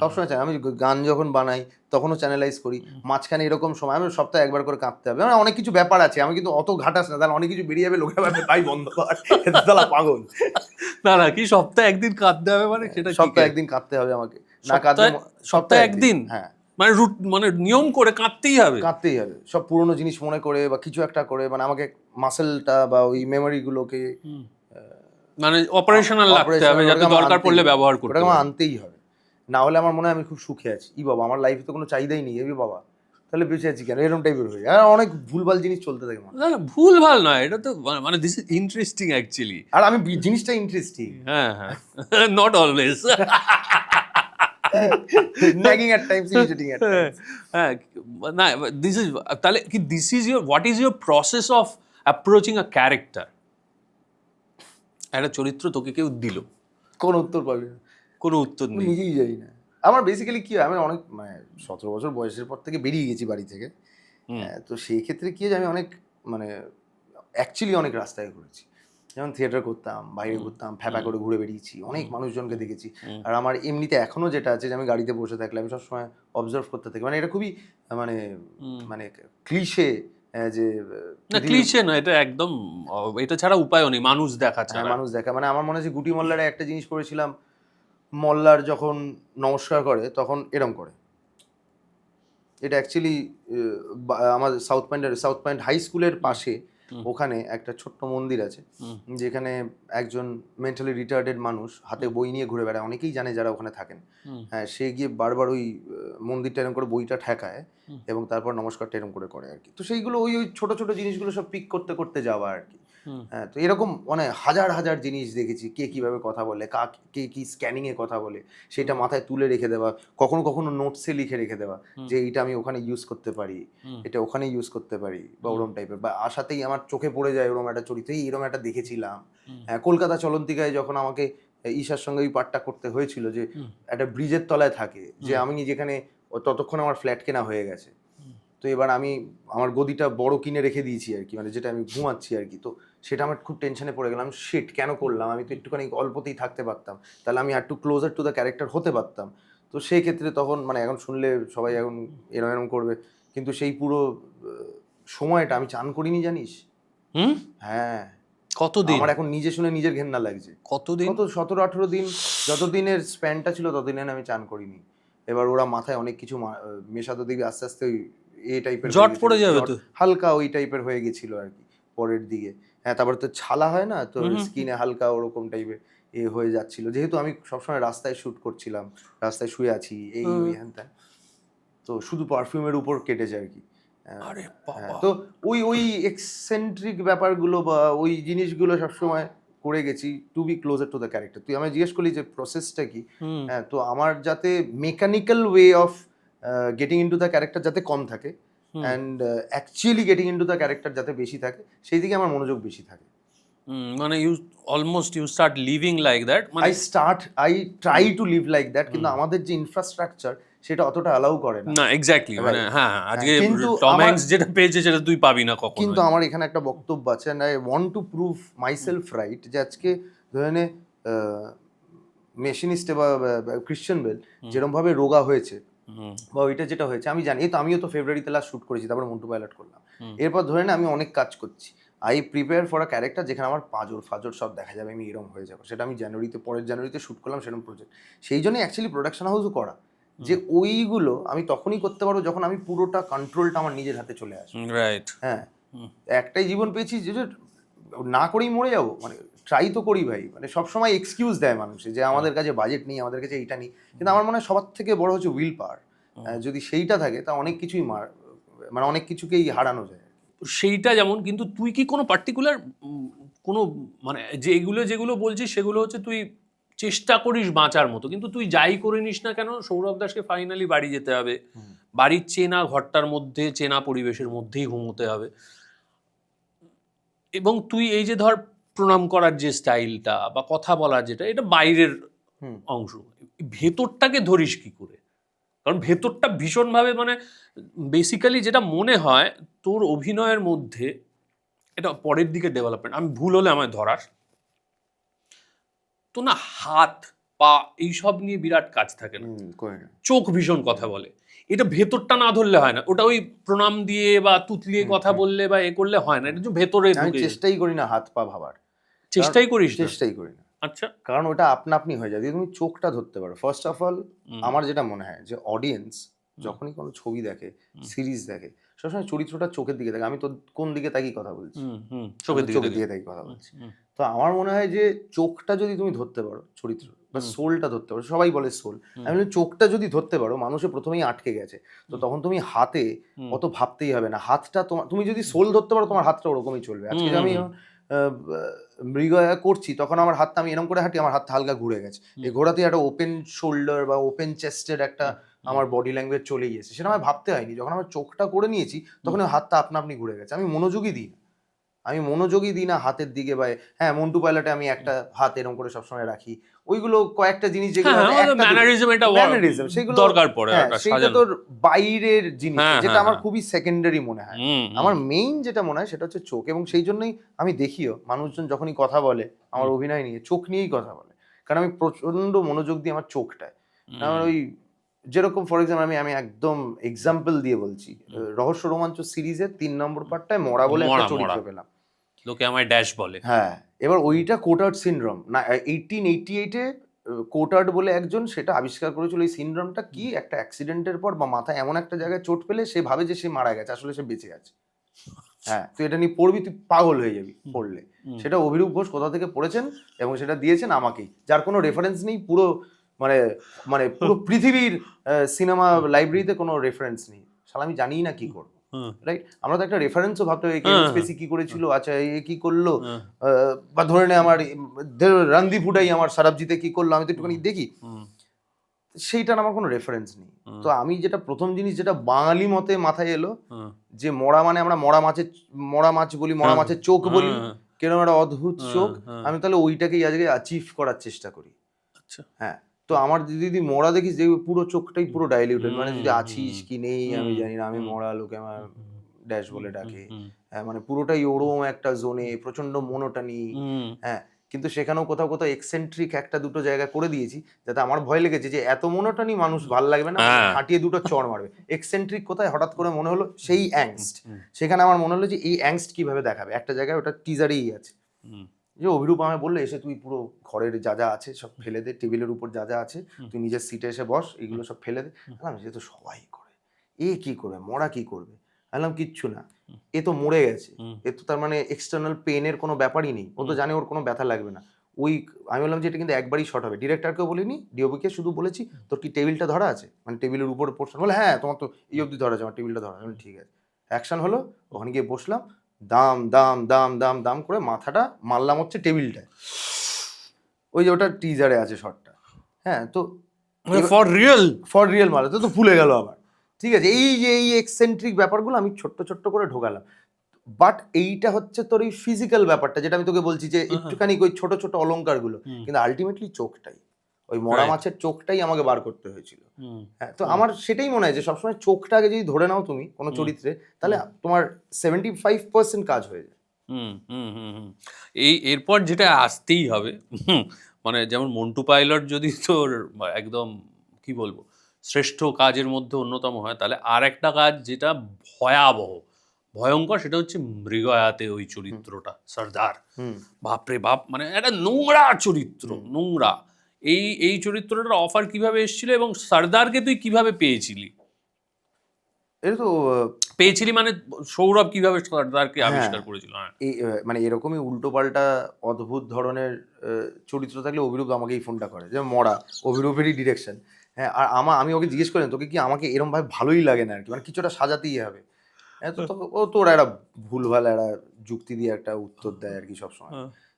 সবসময় আমি গান যখন বানাই তখনও চ্যানেলাইজ করি। মাঝখানে এরকম সময় আমি সপ্তাহে একবার করে কাঁদতে হবে, মানে অনেক কিছু ব্যাপার আছে, আমি কিন্তু অত ঘাটাস না, তাহলে অনেক কিছু বেরিয়ে যাবে, লোকে ভাবে তাই বন্ধ কর, তাহলে পাগল। না কি সপ্তাহে একদিন কাঁদতে হবে, মানে সেটা সপ্তাহে একদিন কাঁদতে হবে আমাকে, না কাঁদলে সপ্তাহে একদিন, হ্যাঁ মানে নিয়ম করে কাঁদতেই হবে। সব পুরনো জিনিস মনে করে বা কিছু একটা করে, মানে আমাকে মাসেলটা বা ওই মেমোরিগুলোকে মানে অপারেশনাল রাখতে হবে, যাতে দরকার পড়লে ব্যবহার করতে হবে, আনতেই হবে। না হলে আমার মনে হয় আমি খুব সুখে আছি, বাবা আমার লাইফে তো কোনো চাহিদাই নেই, বাবা তাহলে বেঁচে আছি কেন, এরকম টাইপের হয়ে যায়। আর অনেক ভুলভাল জিনিস চলতে থাকে মনে হয়। না না, ভুল ভাল নয়, এটা তো মানে দিস ইজ ইন্টারেস্টিং অ্যাকচুয়ালি। আর আমি জিনিসটা ইন্টারেস্টিং, হ্যাঁ হ্যাঁ, not always. Nagging at Times, irritating at Times. হ্যাঁ, না দিস ইজ, তাহলে কি this is your, what is your process of approaching a character? একটা চরিত্র তোকে কেউ দিল, কোন উত্তর পাবি না, কোনো উত্তর আমি নেই। নিজেই যাই না। আমার বেসিক্যালি কি হয়, আমি অনেক মানে 17 বছর বয়সের পর থেকে বেরিয়ে গেছি বাড়ি থেকে। তো সেই ক্ষেত্রে কি হয় যে আমি অনেক মানে অ্যাকচুয়ালি অনেক রাস্তায় ঘুরেছি, যেমন থিয়েটার করতাম, বাইরে ঘুরতাম, ফ্যাপা করে ঘুরে বেরিয়েছি, অনেক মানুষজনকে দেখেছি। আর আমার এমনিতে এখনো যেটা আছে যে আমি গাড়িতে বসে থাকলে আমি সবসময় অবজার্ভ করতে থাকি, মানে এটা খুবই মানে মানে ক্লিশে যে না ক্লিশে না, এটা একদম এটা ছাড়া উপায় নেই, মানুষ দেখা হ্যাঁ, ছাড়া। মানুষ দেখা, মানে আমার মনে আছে গুটি মোল্লারে একটা জিনিস করেছিলাম, মোল্লার যখন নমস্কার করে তখন এরম করে। এটা অ্যাকচুয়ালি আমাদের সাউথ পয়েন্ট হাই স্কুলের পাশে ওখানে একটা ছোট্ট মন্দির আছে, যেখানে একজন মেন্টালি রিটার্ডেড মানুষ হাতে বই নিয়ে ঘুরে বেড়ায়, অনেকেই জানে যারা ওখানে থাকেন। হ্যাঁ, সে গিয়ে বারবার ওই মন্দিরটা এরকম করে বইটা ঠেকায় এবং তারপর নমস্কারটা এরকম করে আর কি। তো সেইগুলো ওই ওই ছোট ছোট জিনিসগুলো সব পিক করতে করতে যাওয়া আর কি। হ্যাঁ, তো এরকম মানে হাজার হাজার জিনিস দেখেছি, কে কিভাবে কথা বলে, কে কি স্ক্যানিংয়ে কথা বলে, সেটা মাথায় তুলে রেখে দেওয়া, কখনো কখনো নোটসে লিখে রেখে দেওয়া যে এইটা আমি ওখানে ইউজ করতে পারি, এটা ওখানে ইউজ করতে পারি, বা ওরম টাইপের। বা আশাতেই আমার চোখে পড়ে যায় ওরম একটা চরিত্র, এরম একটা দেখেছিলাম। হ্যাঁ, কলকাতা চলন্তিকায় যখন আমাকে ঈশার সঙ্গে ওই পার্টটা করতে হয়েছিল, যে একটা ব্রিজের তলায় থাকে, যে আমি যেখানে ততক্ষণ আমার ফ্ল্যাট কেনা হয়ে গেছে, তো এবার আমি আমার গদিটা বড় কিনে রেখে দিয়েছি আর কি, মানে যেটা আমি ঘুমাচ্ছি আর কি। তো সেটা আমার খুব টেনশনে পড়ে গেলাম, শিট কেন করলাম, আমি তো একটুখানি অল্পতেই থাকতে পারতাম, তাহলে আমি একটু ক্লোজার টু দ্য ক্যারেক্টার হতে পারতাম। তো সেই ক্ষেত্রে তখন মানে এখন শুনলে সবাই এখন এরম এরম করবে, কিন্তু সেই পুরো সময়টা আমি চান করিনি জানিস। হ্যাঁ, কতদিন? আমার এখন নিজে শুনে নিজের ঘেন্না লাগছে। কতদিন? কত 17-18 দিন, যতদিনের স্প্যানটা ছিল ততদিনে আমি চান করিনি। এবার ওরা মাথায় অনেক কিছু মেশাতে দেখবি আস্তে আস্তে ওই টাইপের জট পড়ে যাবে তো। হালকা ওই টাইপের হয়ে গেছিল আর কি পরের দিকে। হ্যাঁ, তারপর তো ছালা হয় না তো, স্কিনে হালকা ওরকম টাইপের হয়ে যাচ্ছিল, যেহেতু আমি সবসময় রাস্তায় শুট করছিলাম, রাস্তায় শুয়ে আছি এই ওই হ্যান ত্যান, তো শুধু পারফিউমের উপর কেটেছে আর কি। আরে হ্যাঁ, বাবা। তো ওই ওই এক্সেন্ট্রিক ব্যাপারগুলো বা ওই জিনিসগুলো সবসময় করে গেছি to be closer to the character. তুই আমায় জিজ্ঞেস করলি যে প্রসেসটা কি, হ্যাঁ, তো আমার যাতে mechanical way of getting into the character যাতে কম থাকে, and actually getting into the character যাতে বেশি থাকে, সেই দিকে আমার মনোযোগ বেশি থাকে। মানে you almost you start living like that, মানে I try to live like that, কিন্তু আমাদের যে ইনফ্রাস্ট্রাকচার সেটা অতটা অ্যালাউ করে না। না এক্স্যাক্টলি, মানে হ্যাঁ আজকে কিন্তু টম হ্যাঙ্কস যেটা পেয়েছে সেটা তুই পাবি না কখনো। কিন্তু আমার এখানে একটা বক্তব্য আছে, and I want to prove myself right, যে আজকে ধরে নে মেশিনিস্টে বা ক্রিশ্চিয়ান বেল যেরকমভাবে রোগা হয়েছে, বা ওইটা যেটা হয়েছে আমি জানি। এই তো আমিও তো ফেব্রুয়ারিতে লাস্ট শ্যুট করেছি, তারপর মন্টু পাইলট করলাম। এরপর ধরে না আমি অনেক কাজ করছি, I prepare for a character যেখানে আমার পাঁজর ফাজর সব দেখা যাবে, আমি এরম হয়ে যাবো, সেটা আমি পরের জানুয়ারিতে শ্যুট করলাম সেরকম প্রজেক্ট। সেই জন্যই অ্যাকচুয়ালি প্রোডাকশন হাউসও করা, যে ওইগুলো আমি তখনই করতে পারবো যখন আমি পুরোটা কন্ট্রোলটা আমার নিজের হাতে চলে আসবে। রাইট। হ্যাঁ, একটাই জীবন পেয়েছি, যে না করেই মরে যাবো, মানে ট্রাই তো করি ভাই। মানে সবসময় এক্সকিউজ দেয় মানুষে যে আমাদের কাছে বাজেট নেই, আমাদের কাছে এইটা নেই, কিন্তু আমার মনে হয় সবার থেকে বড় হচ্ছে উইল পাওয়ার। যদি সেইটা থাকে তা অনেক কিছুই মানে অনেক কিছুকেই হারানো যায়। সেইটা যেমন, কিন্তু তুই কি কোনো পার্টিকুলার কোনো মানে যেগুলো যেগুলো বলছিস সেগুলো হচ্ছে তুই চেষ্টা করিস বাঁচার মতো, কিন্তু তুই যাই করে নিস না কেন সৌরভ দাসকে ফাইনালি বাড়ি যেতে হবে, বাড়ির চেনা ঘরটার মধ্যে চেনা পরিবেশের মধ্যেই ঘুমোতে হবে। এবং তুই এই যে ধর প্রণাম করার যে স্টাইলটা বা কথা বলার যেটা, এটা বাইরের অংশ, ভেতরটাকে ধরিস কি করে? কারণ ভেতরটা ভীষণভাবে মানে বেসিক্যালি যেটা মনে হয় তোর অভিনয়ের মধ্যে, এটা পরের দিকে ডেভেলপমেন্ট, আমি ভুল হলে আমায় ধরাস, তো না হাত পা এইসব নিয়ে বিরাট কাজ থাকে না, চোখ ভীষণ কথা বলে, এটা ভেতরটা না ধরলে হয় না। ওটা ওই প্রণাম দিয়ে বা তুতলিয়ে কথা বললে বা এ করলে হয় না, এটা যে ভেতরে আমি ঢুকে। চেষ্টাই করি না হাত পা ভাবার, চেষ্টাই করিস না? চেষ্টাই করি না। আচ্ছা, কারণ ওটা আপনা আপনি হয়ে যায় যদি তুমি চোখটা ধরতে পারো। ফার্স্ট অফ অল আমার যেটা মনে হয় যে অডিয়েন্স যখনই কোনো ছবি দেখে, সিরিজ দেখে, সবসময় চরিত্রটা চোখের দিকে দেখে। আমি তো কোন দিকে তাকিয়ে কথা বলছি, চোখের দিকে দিকে তাকিয়ে কথা বলছি। তো আমার মনে হয় যে চোখটা যদি তুমি ধরতে পারো চরিত্র বা সোলটা ধরতে পারো, সবাই বলে সোল, আমি বলি চোখটা যদি ধরতে পারো, মানুষে প্রথমেই আটকে গেছে, তো তখন তুমি হাতে অত ভাবতেই হবে না, হাতটা তোমার, তুমি যদি সোল ধরতে পারো তোমার হাতটা ওরকমই চলবে। আজকে যে আমি মৃগয়া করছি তখন আমার হাতটা, আমি এরকম করে হাঁটি, আমার হাতটা হালকা ঘুরে গেছে, এই ঘোরাতে একটা ওপেন শোল্ডার বা ওপেন চেস্টের একটা আমার বডি ল্যাঙ্গুয়েজ চলেই গেছে, সেটা আমার ভাবতে হয়নি, যখন আমার চোখটা করে নিয়েছি তখন ওই হাতটা আপনা আপনি ঘুরে গেছে। আমি মনোযোগই দিই না হাতের দিকে, বা হ্যাঁ মন্টু পাইলটে আমি একটা হাত এরকম করে সবসময় রাখি, ওইগুলো কয়েকটা জিনিস যেগুলো ম্যানারিজম, সেগুলো দরকার পড়ে, সেটা তোর বাইরের জিনিস, যেটা আমার খুবই সেকেন্ডারি মনে হয়। আমার মেইন যেটা মনে হয় সেটা হচ্ছে চোখ, এবং সেই জন্যই আমি দেখিও মানুষজন যখনই কথা বলে আমার অভিনয় নিয়ে চোখ নিয়েই কথা বলে, কারণ আমি প্রচন্ড মনোযোগ দিই আমার চোখটায়। আমার ওই যেরকম ফর এক্সাম্পল আমি একদম এক্সাম্পল দিয়ে বলছি, রহস্য রোমাঞ্চ সিরিজের 3 নম্বর পার্টটায় মরা বলে একটা চরিত্র পেলাম, লোকে আমায় ড্যাশ বলে। হ্যাঁ, এবার ওইটা কোটার্ড সিনড্রোম না, 1888-এ কোটার্ড বলে একজন সেটা আবিষ্কার করেছিল। এই সিনড্রোমটা কি, একটা অ্যাক্সিডেন্টের পর বা মাথায় এমন একটা জায়গায় চোট পেলে সে ভাবে যে সে মারা গেছে, আসলে সে বেঁচে আছে। হ্যাঁ, তুই এটা নিয়ে পড়বি, তুই পাগল হয়ে যাবি পড়লে। সেটা অভিরূপ ঘোষ কোথা থেকে পড়েছেন এবং সেটা দিয়েছেন আমাকেই, যার কোনো রেফারেন্স নেই, পুরো মানে মানে পুরো পৃথিবীর সিনেমা লাইব্রেরিতে কোনো রেফারেন্স নেই, শালা আমি জানিই না কি করবো, রাইট? আমরা তো একটা রেফারেন্সও ভাবতে হবে, কেভিন স্পেসি কি করেছিল, আচ্ছা এ কি করলো, বা ধরে নে আমার রণদীপ হুডাই আমার সারাবজিতে কি করলো, আমি তো একটুখানি দেখি, সেইটার আমার কোনো রেফারেন্স নেই। তো আমি যেটা প্রথম জিনিস যেটা বাঙালি মতে মাথায় এলো, যে মরা মানে আমরা মরা মাছ বলি, মরা মাছের চোখ বলি, কেন একটা অদ্ভুত চোখ, আমি তাহলে ওইটাকেই আজকে অ্যাচিভ করার চেষ্টা করি। হ্যাঁ, তো আমার যদি মরা দেখিস যে পুরো চোখটাই পুরো ডাইলিউটেড, মানে যদি আছিস কি নেই আমি জানি না, আমি মরা, লোকে আমার ড্যাশ বলে ডাকে, হ্যাঁ, মানে পুরোটাই ওরম একটা জোনে, প্রচন্ড মনোটানি, হ্যাঁ, কিন্তু সেখানেও কোথাও কোথাও এক্সেন্ট্রিক একটা দুটো জায়গা করে দিয়েছি, যাতে আমার ভয় লেগেছে যে এত মনোটানি মানুষ ভাল লাগবে না, হাঁটিয়ে দুটো চড় মারবে। এক্সেন্ট্রিক কোথায় হঠাৎ করে মনে হলো সেই অ্যাংস্ট, সেখানে আমার মনে হলো যে এই অ্যাংস্ট কিভাবে দেখাবে, একটা জায়গায় ওটা টিজারেই আছে, যে অভিরূপ আমায় বললো এসে তুই পুরো ঘরের যা যা আছে সব ফেলে দে, টেবিলের উপর যা যা আছে তুই নিজের সিটে এসে বস, এগুলো সব ফেলে দে। বললাম সে তো সবাই করে, এ কি করবে, মরা কি করবে? বললাম কিচ্ছু না, এ তো মরে গেছে, এ তো তার মানে এক্সটার্নাল পেনের কোনো ব্যাপারই নেই, ও তো জানে ওর কোনো ব্যথা লাগবে না। ওই আমি বললাম যে এটা কিন্তু একবারই শর্ট হবে, ডিরেক্টরকেও বলিনি, ডিওপিকে শুধু বলেছি তোর কি টেবিলটা ধরা আছে, মানে টেবিলের উপরে পোর্শন, বলে হ্যাঁ তোমার তো এই অবধি ধরা আছে, আমার টেবিলটা ধরা আছে। ঠিক আছে, অ্যাকশন হলো, ওখানে গিয়ে বসলাম, দাম দাম দাম দাম দাম করে মাথাটা মারলাম হচ্ছে টেবিলটায়, ওই যে ওটা টিজারে আছে শটটা। হ্যাঁ, তো ফর রিয়েল মারলে তো ভুলে গেল আবার। ঠিক আছে, এই যে এই এক্সেন্ট্রিক ব্যাপারগুলো আমি ছোট্ট ছোট্ট করে ঢোকালাম, বাট এইটা হচ্ছে তোর এই ফিজিক্যাল ব্যাপারটা যেটা আমি তোকে বলছি, যে একটুখানি ওই ছোট ছোট অলংকারগুলো, কিন্তু আলটিমেটলি চোখটাই, ওই মরা মাছের চোখটাই আমাকে বার করতে হয়েছিল। হ্যাঁ, তো আমার সেটাই মনে হয় যে সবসময় চোখটাকে যদি ধরে নাও তুমি কোনো চরিত্রে, তাহলে তোমার 75% কাজ হয়ে যায়। এরপর যেটা আসতেই হবে, মানে যেমন মন্টু পাইলট যদি তোর একদম কি বলবো শ্রেষ্ঠ কাজের মধ্যে অন্যতম হয়, তাহলে আর একটা কাজ যেটা ভয়ঙ্কর, সেটা হচ্ছে মৃগয়াতে ওই চরিত্রটা সর্দার, বাপরে বাপ, মানে একটা নোংরা চরিত্র, নোংরা। এই চরিত্রটার অফার কিভাবে এসেছিল এবং সর্দারকে তুই কিভাবে পেয়েছিলি? এটা তো পেয়েছিলি মানে সৌরভ কিভাবে সর্দারকে আবিষ্কার করেছিল? এই মানে এরকমই উল্টো পাল্টা অদ্ভুত ধরনের চরিত্র থাকলে অভিরূপ আমাকেই ফোনটা করে, যেমন মরা, অভিরূপেরই ডিরেকশন। হ্যাঁ, আর আমি ওকে জিজ্ঞেস করেন তোকে কি আমাকে এরকম ভাবে ভালোই লাগে না আর কি, মানে কিছুটা সাজাতেই হবে। হ্যাঁ, তো ও তোর একটা ভুলভাল একটা যুক্তি দিয়ে একটা উত্তর দেয় আর কি সবসময়,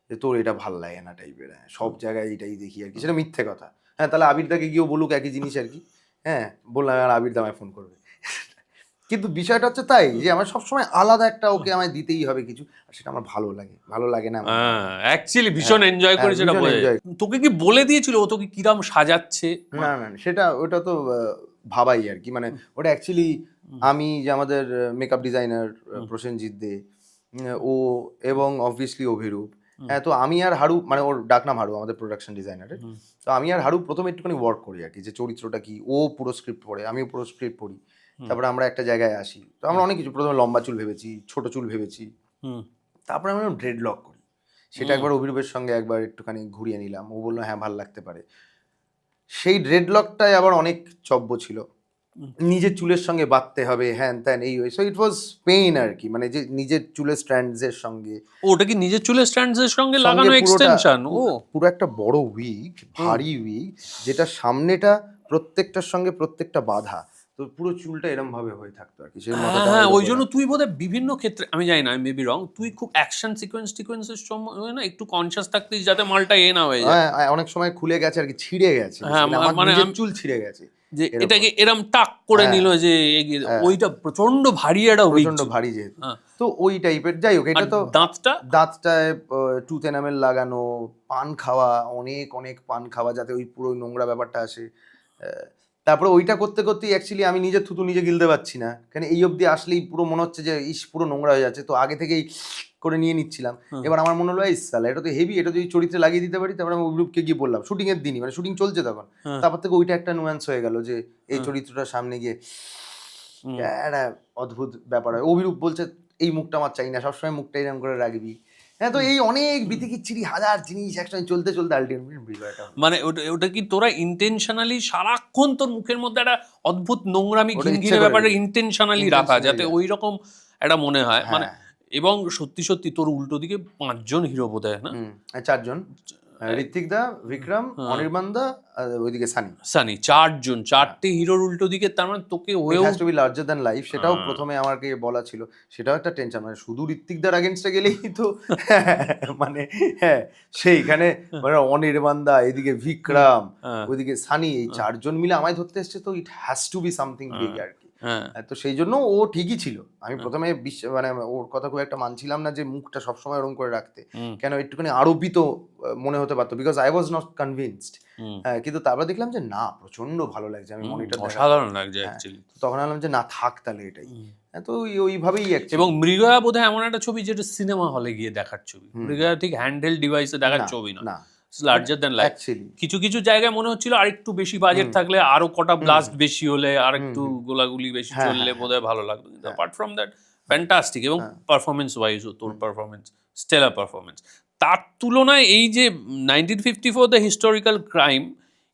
যে তোর এটা ভাল লাগে না টাইপের, হ্যাঁ সব জায়গায় এটাই দেখি আর কি, সেটা মিথ্যে কথা। হ্যাঁ, তাহলে আবিরদাকে গিয়েও বলুক একই জিনিস আর কি। হ্যাঁ, বললাম আর আবিরদা আমায় ফোন করবে, কিন্তু বিষয়টা হচ্ছে তাই যে আমার সবসময় আলাদা একটা ওকে আমায় দিতেই হবে কিছু, আর সেটা আমার ভালো লাগে না, অ্যাকচুয়ালি ভীষণ এনজয় করে সেটা বলে। তোকে কি বলে দিয়েছিল ও তোকে কিরম সাজাচ্ছে? না সেটা ওটা তো ভাবাই আর কি, মানে ওটা অ্যাকচুয়ালি আমি যে আমাদের মেকআপ ডিজাইনার প্রসেনজিৎ দে, ও এবং অবভিয়াসলি অভিরূপ, হ্যাঁ, তো আমি আর হারু, মানে ওর ডাকনাম হারু আমাদের প্রোডাকশন ডিজাইনারের, তো আমি আর হারু প্রথমে একটুখানি ওয়ার্ক করি আর কি, যে চরিত্রটা কি, ও পুরো স্ক্রিপ্ট পড়ে, আমিও পুরো স্ক্রিপ্ট পড়ি, তারপরে আমরা একটা জায়গায় আসি, তো আমরা অনেক কিছু, প্রথমে লম্বা চুল ভেবেছি, ছোট চুল ভেবেছি, তারপরে আমরা ড্রেড লক করি, সেটা একবার অভিরূপের সঙ্গে একবার একটুখানি ঘুরিয়ে নিলাম, ও বললো হ্যাঁ ভালো লাগতে পারে। সেই ড্রেড লকটায় আবার অনেক চব্য ছিল, নিজের চুলের সঙ্গে বাঁধতে হবে, হ্যান ত্যান, এই সো ইট ওয়াজ পেইন আর কি, মানে যে নিজের চুলের স্ট্র্যান্ডসের সঙ্গে ওটা কি নিজের চুলের স্ট্যান্ডসের সঙ্গে সঙ্গে লাগানো পুরোটা এক্সটেনশন? ও পুরো একটা বড় উইগ, ভারী উইগ, যেটা সামনেটা প্রত্যেকটার সঙ্গে প্রত্যেকটা বাঁধা, তো পুরো চুলটা এরম ভাবে হয়ে থাকতো আর কি, সেই হ্যাঁ মাথাটা হ্যাঁ, আমার ওই উপরে। জন্য তুই বোধহয় বিভিন্ন ক্ষেত্রে, আমি জানি না, আমি মেবি রং, তুই খুব অ্যাকশন সিকোয়েন্সের সময় না একটু কনসিয়াস থাকতিস যাতে মালটা না হয়ে যায়। অনেক সময় খুলে গেছে আর কি, ছিঁড়ে গেছে, হ্যাঁ, basically আমার মানে নিজের চুল ছিঁড়ে গেছে যে এরকম। এটাকে এরম টাক করে হ্যাঁ, নিল যে এগিয়ে, হ্যাঁ। ওইটা প্রচন্ড ভারী একটা উইক প্রচন্ড ছিল। ভারী যেহেতু, হ্যাঁ। তো ওই টাইপের, যাই হোক, আর এটা তো দাঁতটা দাঁতটায় টুথ এনামেল লাগানো, পান খাওয়া, অনেক অনেক পান খাওয়া যাতে ওই পুরো নোংরা ব্যাপারটা আসে। তারপরে ওইটা করতে করতেই অ্যাকচুয়ালি আমি নিজের থুতু নিজে গিলতে পারছি না, কারণ এই অবধি আসলেই পুরো মনে হচ্ছে যে ইস পুরো নোংরা হয়ে যাচ্ছে, তো আগে থেকেই করে নিয়ে নিচ্ছিলাম। এবার আমার মনে হলো এই সালা এটা তো হেভি, এটা যদি চরিত্রে লাগিয়ে দিতে পারি। তারপরে আমি অভিরূপকে গিয়ে বললাম শুটিং এর দিনই, মানে শুটিং চলছে তখন, তারপর থেকে ওইটা একটা নুয়ান্স হয়ে গেল যে এই চরিত্রটার সামনে গিয়ে একটা অদ্ভুত ব্যাপার হয়। অভিরূপ বলছে এই মুখটা আমার চাই না, সবসময় মুখটা এরকম করে রাখবি। হ্যাঁ, তো এই অনেক বিতিকিচ্ছিরি হাজার জিনিস একসঙ্গে চলতে চলতে আলটিমেটলি বিষয়টা মানে ওটা ওটা কি তোরা ইন্টেনশনালি সারাক্ষণ তোর মুখের মধ্যে একটা অদ্ভুত নোংরামি ওটা ইচ্ছে ঘিনঘিনে করে ব্যাপারটা রেখেছি। ইন্টেনশনালি রাখা যাতে ওই রকম একটা মনে হয় মানে। হ্যাঁ। এবং সত্যি সত্যি তোর উল্টো দিকে 5 জন হিরো বোধ হয় না? চারজন, ঋত্বিক দা, বিক্রম, অনির্বাণ দা, আর ওইদিকে সানি। সানি, 4 জন, 4টে হিরোর উল্টো দিকে, তার মানে তোকে ইট হয়েও has to be larger than life, সেটাও প্রথমে আমাকে বলা ছিল, সেটাও একটা টেনশন, মানে শুধু ঋত্বিকদার আগেনস্টে গেলেই তো মানে হ্যাঁ সেইখানে মানে অনির্বাণ দা, এদিকে বিক্রম, ওইদিকে সানি, এই চারজন মিলে আমায় ধরতে এসছে, তো it has to be something big আর কি। তো সেই জন্য ও ঠিকই ছিল। আমি প্রথমে মানে ওর কথা খুব একটা মানছিলাম না যে মুখটা সবসময় ওরকম করে রাখতে, কেন একটুখানি আরোপিত মনে হতে পারতো, because I was not convinced. হ্যাঁ, কিন্তু তারপর দেখলাম যে না, প্রচন্ড ভালো লাগছে, আমি মনিটর অসাধারণ লাগছে অ্যাকচুয়ালি। তখন ভাবলাম যে না থাক তাহলে এটাই। হ্যাঁ, তো ওইভাবেই এবং মৃগয়া বোধহয় এমন একটা ছবি যেটা সিনেমা হলে গিয়ে দেখার ছবি, মৃগয়া ঠিক হ্যান্ডহেল্ড ডিভাইসে দেখার ছবি না, লার্জার দ্যান লাইফ। কিছু কিছু জায়গায় মনে হচ্ছিল আর একটু বেশি বাজেট থাকলে, আরো কটা ব্লাস্ট বেশি হলে, আর একটু গোলাগুলি বেশি চললে বোধহয় ভালো লাগতো, কিন্তু অ্যাপার্ট ফ্রম দ্যাট ফ্যান্টাস্টিক। এবং পারফরমেন্স ওয়াইজও তোর পারফরমেন্স স্টেলার পারফরমেন্স। তার তুলনায় এই যে 1954 দ্য হিস্টোরিক্যাল ক্রাইম,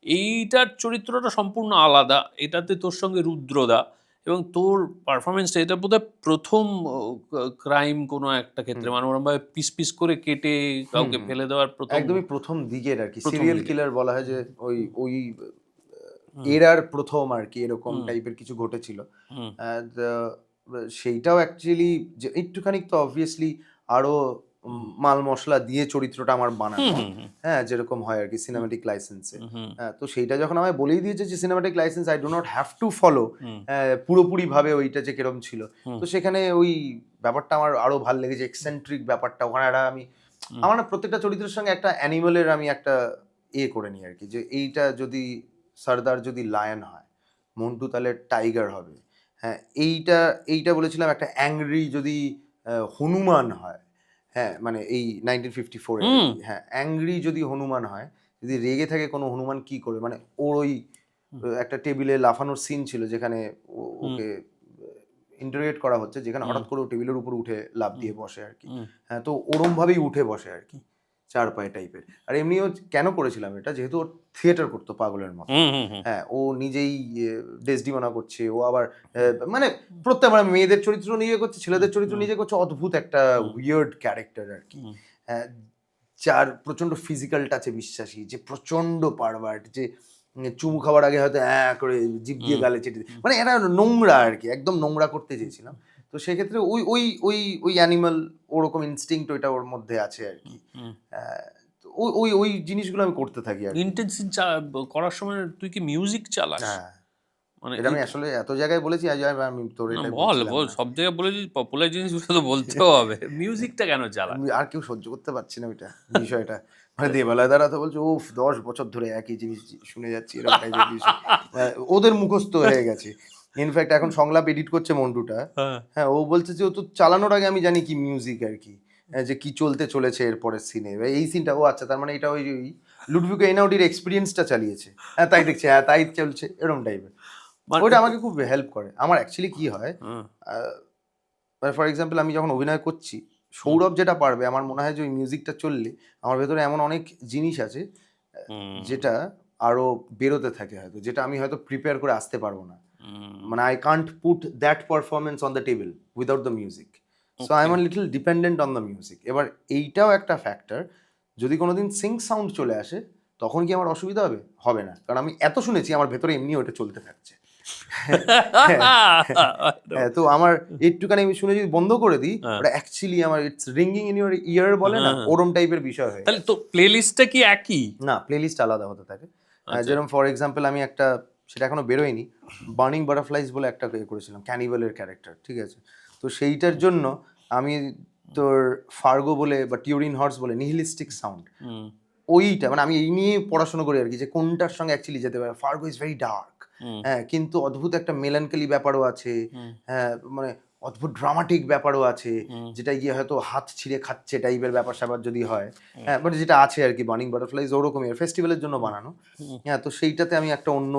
এইটার চরিত্রটা সম্পূর্ণ আলাদা। এটাতে তোর সঙ্গে রুদ্রদা, এবং তোর পারফরমেন্সটা, এটা বোধহয় প্রথম ক্রাইম কোনো একটা ক্ষেত্রে, মানে ওরকমভাবে পিস পিস করে কেটে কাউকে ফেলে দেওয়ার প্রথম, একদমই প্রথম দিকের আর কি সিরিয়াল কিলার বলা হয়, যে ওই ওই এরার প্রথম আর কি এরকম টাইপের কিছু ঘটেছিল। সেইটাও অ্যাকচুয়ালি যে একটুখানি তো অবভিয়াসলি আরো মাল মশলা দিয়ে চরিত্রটা আমার বানানো, হ্যাঁ, যেরকম হয় আর কি সিনেমাটিক লাইসেন্সে। তো সেইটা যখন আমায় বলেই দিয়েছে যে cinematic licence, I do not have to follow পুরোপুরি ভাবে ওইটা যে কিরম ছিল, তো সেখানে ওই ব্যাপারটা আমার আরো ভালো লেগেছে, এক্সেন্ট্রিক ব্যাপারটা ওখানে একটা আমার না প্রত্যেকটা চরিত্রের সঙ্গে একটা অ্যানিমেলের আমি একটা করে নিই আর কি, যে এইটা যদি সর্দার যদি লায়ন হয়, মন্টু তাহলে টাইগার হবে। হ্যাঁ, এইটা বলেছিলাম একটা অ্যাংরি যদি হনুমান হয়, হ্যাঁ, মানে এই 1954 হ্যাঁ, অ্যাংরি যদি হনুমান হয়, যদি রেগে থাকে কোনো হনুমান কি করবে, মানে ওর ওই একটা টেবিলে লাফানোর সিন ছিল যেখানে ওকে ইন্টারোগেট করা হচ্ছে, যেখানে হঠাৎ করে টেবিলের উপর উঠে লাফ দিয়ে বসে আর কি। হ্যাঁ, তো ওরম ভাবেই উঠে বসে আর কি, চার পায়ে টাইপের। আর এমনিও কেন করেছিলাম এটা, যেহেতু ও থিয়েটার করতো পাগলের মতো। হ্যাঁ, ও নিজেই ডেসডিমোনা করছে, ও আবার মানে প্রত্যেক মানে মেয়েদের চরিত্র নিজে করছে, ছেলেদের চরিত্র নিজে করছে, অদ্ভুত একটা উইয়ার্ড ক্যারেক্টার আর কি। যার প্রচন্ড ফিজিক্যাল টাচে বিশ্বাসী, যে প্রচন্ড পারভার্ট, যে চুমু খাওয়ার আগে হয়তো করে জিভ দিয়ে গালে চেটে, মানে এটা নোংরা আর কি, একদম নোংরা করতে চেয়েছিলাম। তো সেক্ষেত্রে ওই ওই ওই ওই অ্যানিমাল ওরকম ইনস্টিংক্ট ওইটা ওর মধ্যে আছে আর কি। ওই ওই ওই জিনিসগুলো আমি করতে থাকি আর ইন্টেন্সিভ করার সময় তুই কি মিউজিক চালাস? হ্যাঁ, মানে এটা আমি আসলে এত জায়গায় বলেছি, আজ আমি তোর এটা বল সব জায়গায় বলেছিস, পপুলার জিনিসগুলো তো বলতেও হবে। মিউজিকটা কেন চালাস? আর কেউ সহ্য করতে পারছি না ওইটা বিষয়টা, মানে দেবালয় দ্বারা তো বলছে উফ 10 বছর ধরে একই জিনিস শুনে যাচ্ছি, এরকম টাইপের বিষয় ওদের মুখস্থ হয়ে গেছে। ইনফ্যাক্ট এখন সংলাপ এডিট করছে মন্টুটা, হ্যাঁ, ও বলছে যে ও তো চালানোর আগে আমি জানি কি মিউজিক আর কি, যে কি চলতে চলেছে এরপরের সিনে, এই সিনটা, ও আচ্ছা তার মানে এটা ওই লুডভিগো এনাউডির এক্সপিরিয়েন্সটা চালিয়েছে, হ্যাঁ তাই দেখছে, হ্যাঁ তাই চলছে, এরকম টাইপের। ওইটা আমাকে খুব হেল্প করে। আমার অ্যাকচুয়ালি কি হয়, ফর এক্সাম্পল আমি যখন অভিনয় করছি, সৌরভ যেটা পারবে, আমার মনে হয় যে ওই মিউজিকটা চললে আমার ভেতরে এমন অনেক জিনিস আছে যেটা আরো বেরোতে থাকে হয়তো, যেটা আমি হয়তো প্রিপেয়ার করে আসতে পারবো না। মানে I can't put that performance on the table without the music, so I am a little dependent on the music. এবার এইটাও একটা ফ্যাক্টর, যদি কোনোদিন সিঙ্ক সাউন্ড চলে আসে তখন কি আমার অসুবিধা হবে? হবে না, কারণ আমি এত শুনেছি আমার ভেতরে এমনি ওটা চলতে থাকছে। হ্যাঁ, তো আমার একটুখানি আমি শুনে যদি বন্ধ করে দিই, ওটা অ্যাকচুয়ালি আমার ইটস রিঙ্গিং ইন ইউর ইয়ার বলে না, ওরম টাইপের বিষয় হয়। তাহলে তো প্লেলিস্টটা কি একই? না, প্লেলিস্ট আলাদা হতে থাকে। যেরকম ফর এক্সাম্পল আমি একটা, সেটা এখনো বেরোয়নি, বার্নিং বাটারফ্লাইজ বলে একটা করেছিলাম ক্যানিবালের ক্যারেক্টার, ঠিক আছে? তো সেইটার জন্য আমি তোর ফার্গো বলে বা টিউরিন হর্স বলে নিহিলিস্টিক সাউন্ড, ওইটা মানে আমি এই নিয়ে পড়াশোনা করি আর কি, যে কোনটার সঙ্গে অ্যাকচুয়ালি যেতে পারে। ফার্গো ইজ ভেরি ডার্ক, হ্যাঁ, কিন্তু অদ্ভুত একটা মেলানকালি ব্যাপারও আছে, হ্যাঁ, মানে অদ্ভুত ড্রামাটিক ব্যাপারও আছে, যেটা গিয়ে হয়তো হাত ছিঁড়ে খাচ্ছে টাইপের ব্যাপার স্যাপার যদি হয়, হ্যাঁ, বাট যেটা আছে আর কি বার্নিং বাটারফ্লাইজ ওরকমই, ফেস্টিভ্যালের জন্য বানানো। হ্যাঁ, তো সেইটাতে আমি একটা অন্য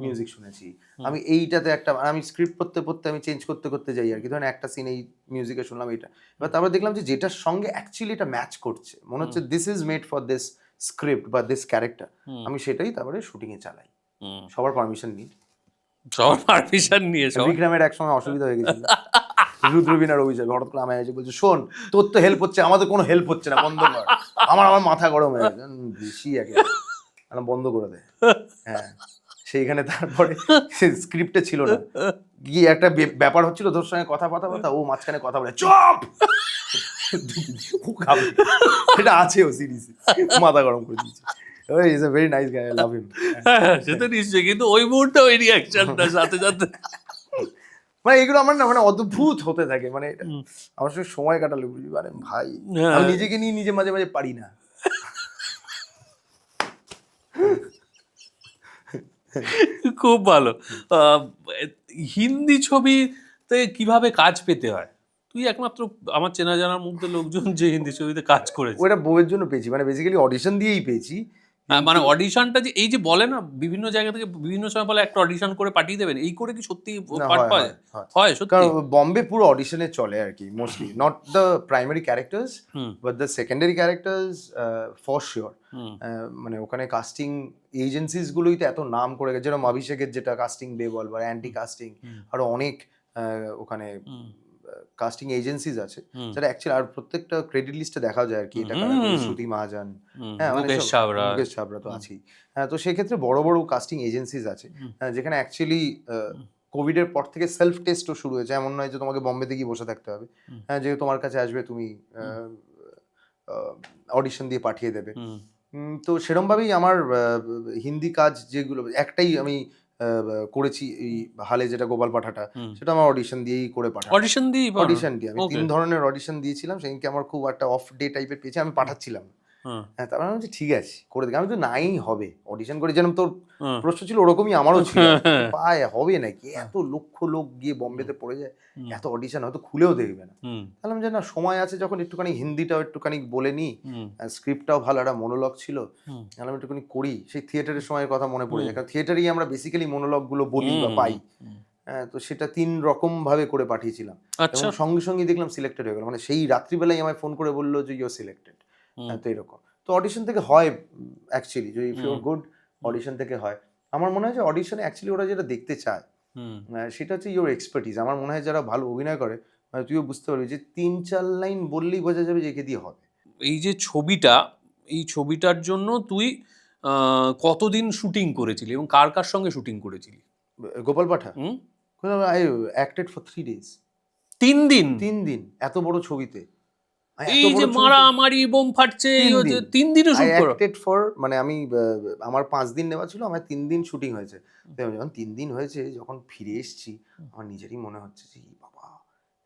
মিউজিক শুনেছি। আমি এইটাতে একটা, আমি স্ক্রিপ্ট পড়তে পড়তে আমি চেঞ্জ করতে করতে যাই আর কি, ধরেন একটা সিন এই মিউজিকে শুনলাম এইটা, এবার তারপর দেখলাম যে যেটার সঙ্গে অ্যাকচুয়ালি এটা ম্যাচ করছে, মনে হচ্ছে this is made for this script বা দিস ক্যারেক্টার, আমি সেটাই তারপরে শুটিংয়ে চালাই, সবার পারমিশন নিই। সবার পারমিশন নিয়ে বিক্রমের এক সময় অসুবিধা হয়ে গেছিল, রুদ্রবীণ আর অভিষেক হঠাৎ করে আমায় এসে বলছে, শোন তোর তো হেল্প হচ্ছে, আমাদের কোনো হেল্প হচ্ছে না, বন্ধ কর। আমার মাথা গরম হয়ে গেছে, বেশি একেবারে বন্ধ করে দে। হ্যাঁ, সেইখানে তারপরে স্ক্রিপ্টে ছিল না, গিয়ে একটা ব্যাপার হচ্ছিল তোর সঙ্গে কথা ও মাঝখানে কথা বলে চুপ, এটা আছে ও সিরিজে, মাথা গরম করে দিয়েছে। Is a very nice guy, I love him. সেটা নিশ্চয়ই, কিন্তু ওই মুহূর্তে ওই রিঅ্যাকশনটা সাথে সাথে মানে এগুলো আমার না মানে অদ্ভুত হতে থাকে, মানে আমার সঙ্গে সময় কাটালে বুঝি, মানে ভাই আমি নিজেকে নিয়ে নিজে মাঝে মাঝে পারি না। খুব ভালো। হিন্দি ছবিতে কিভাবে কাজ পেতে হয়? তুই একমাত্র আমার চেনা জানার মধ্যে লোকজন যে হিন্দি ছবিতে কাজ করেছে। ওটা বউয়ের জন্য পেয়েছি, মানে বেসিক্যালি অডিশন দিয়েই পেয়েছি। মানে অডিশনটা যে এই যে বলে না বিভিন্ন জায়গা থেকে বিভিন্ন সময় বলে একটা অডিশন করে পাঠিয়ে দেবেন, এই করে কি সত্যি পার্ট পায়? হয় সত্যি? কারণ বম্বে পুরো অডিশনে চলে আর কি, mostly not the primary characters but the secondary characters for sure. মানে ওখানে কাস্টিং এজেন্সিস গুলোই তো এত নাম করে গেছে, যেরকম অভিষেকের যেটা কাস্টিং বে বল বা অ্যান্টি কাস্টিং, আরো অনেক ওখানে কাস্টিং এজেন্সিজ আছে, যেটা অ্যাকচুয়ালি আর প্রত্যেকটা ক্রেডিট লিস্টে দেখা যায় আর কি, এটা শ্রুতি মহাজন, হ্যাঁ, মুকেশ ছাবরা তো আছেই। হ্যাঁ, তো সেক্ষেত্রে বড় বড় কাস্টিং এজেন্সিজ আছে, যেখানে অ্যাকচুয়ালি কোভিডের পর থেকে সেলফ টেস্টও শুরু হয়েছে, এমন নয় যে তোমাকে বম্বেতে গিয়ে বসে থাকতে হবে, হ্যাঁ, যে তোমার কাছে আসবে তুমি অডিশন দিয়ে পাঠিয়ে দেবে। তো সেরমভাবেই আমার হিন্দি কাজ যেগুলো, একটাই আমি করেছি এই হালে, যেটা গোপাল পাঠাটা, সেটা আমার অডিশন দিয়েই করে পাঠাই। অডিশন দিয়ে আমি 3 ধরনের অডিশন দিয়েছিলাম, সেদিনকে আমার খুব একটা অফ ডে টাইপের পেয়েছি, আমি পাঠাচ্ছিলাম। হ্যাঁ, তারপর আমি বলছি ঠিক আছে করে দেখি, আমি তো নাই হবে অডিশন করে, যেরকম তোর প্রশ্ন ছিল ওরকমই আমারও ছিল, পায় হবে নাকি, এত লক্ষ লোক গিয়ে বম্বেতে পড়ে যায়, এত অডিশন হয়তো খুলেও দেখবে না। তাহলে যে না, সময় আছে যখন একটুখানি হিন্দিটাও একটুখানি বলে নিই, স্ক্রিপ্টটাও ভালো, একটা মনোলগ ছিল, তাহলে একটুখানি করি। সেই থিয়েটারের সময়ের কথা মনে পড়ে যায়, কারণ থিয়েটারেই আমরা বেসিক্যালি মনোলগ গুলো বলি বা পাই। হ্যাঁ, তো সেটা 3 রকম ভাবে করে পাঠিয়েছিলাম, এবং সঙ্গে সঙ্গে দেখলাম সিলেক্টেড হয়ে গেল, মানে সেই রাত্রিবেলায় আমায় ফোন করে বললো যে ইউ আর সিলেক্টেড। তো এরকম তো অডিশন থেকে হয় অ্যাকচুয়ালি, যদি if you are good audition থেকে হয়। আমার মনে হয় যে অডিশনে অ্যাকচুয়ালি ওরা যেটা দেখতে চায় সেটা হচ্ছে ইউর এক্সপার্টিজ। আমার মনে হয় যারা ভালো অভিনয় করে, তুইও বুঝতে পারবি যে 3-4 লাইন বললেই বোঝা যাবে যে একে দিয়ে হবে। এই যে এই ছবিটার জন্য তুই কতদিন শুটিং করেছিলি এবং কার কার সঙ্গে শুটিং করেছিলি? গোপাল পাঠা আই অ্যাক্টেড ফর 3 days। 3 দিন? 3 দিন এত বড় ছবিতে, এই যে মারামারি বোম ফাটছে, 3 দিনও শুট করো? অ্যাক্টেড ফর, মানে আমি আমার 5 দিন নেওয়া ছিল, আমার 3 দিন শুটিং হয়েছে। যখন 3 দিন হয়েছে, যখন ফিরে এসেছি, আমার নিজেরই মনে হচ্ছে যে বাবা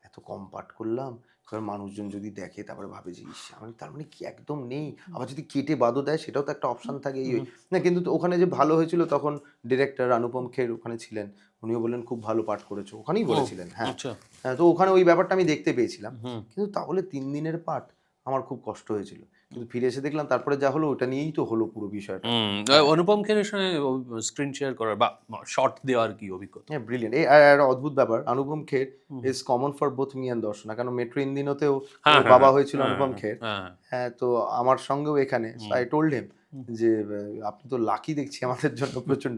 এত কম পাঠ করলাম, এবার মানুষজন যদি দেখে তারপরে ভাবে যে ইস, আমি তার মানে কি একদম নেই, আবার যদি কেটে বাদও দেয় সেটাও তো একটা অপশন থাকে। এই না, কিন্তু ওখানে যে ভালো হয়েছিল, তখন ডিরেক্টর অনুপম খের ওখানে ছিলেন, উনিও বললেন খুব ভালো পাঠ করেছো, ওখানেই বলেছিলেন। হ্যাঁ, তো ওখানে ওই ব্যাপারটা আমি দেখতে পেয়েছিলাম, কিন্তু তাহলে 3 দিনের পাঠ আমার খুব কষ্ট হয়েছিল, কিন্তু ফিরে এসে দেখলাম তারপরে যা হলো ওটা নিয়েই তো হলো পুরো বিষয়টা। অনুপম খেরের সঙ্গে স্ক্রিন শেয়ার করার বা শর্ট দেওয়ার কি অভিজ্ঞতা? হ্যাঁ, ব্রিলিয়েন্ট। এই একটা অদ্ভুত ব্যাপার, Anupam Kher is common for both me and Darshana, কারণ মেট্রো ইন্দিনোতেও বাবা হয়েছিল অনুপম খের। হ্যাঁ, তো আমার সঙ্গেও এখানে, আই টোল্ড হিম যে আপনি তো লাকি দেখছি আমাদের জন্য প্রচন্ড।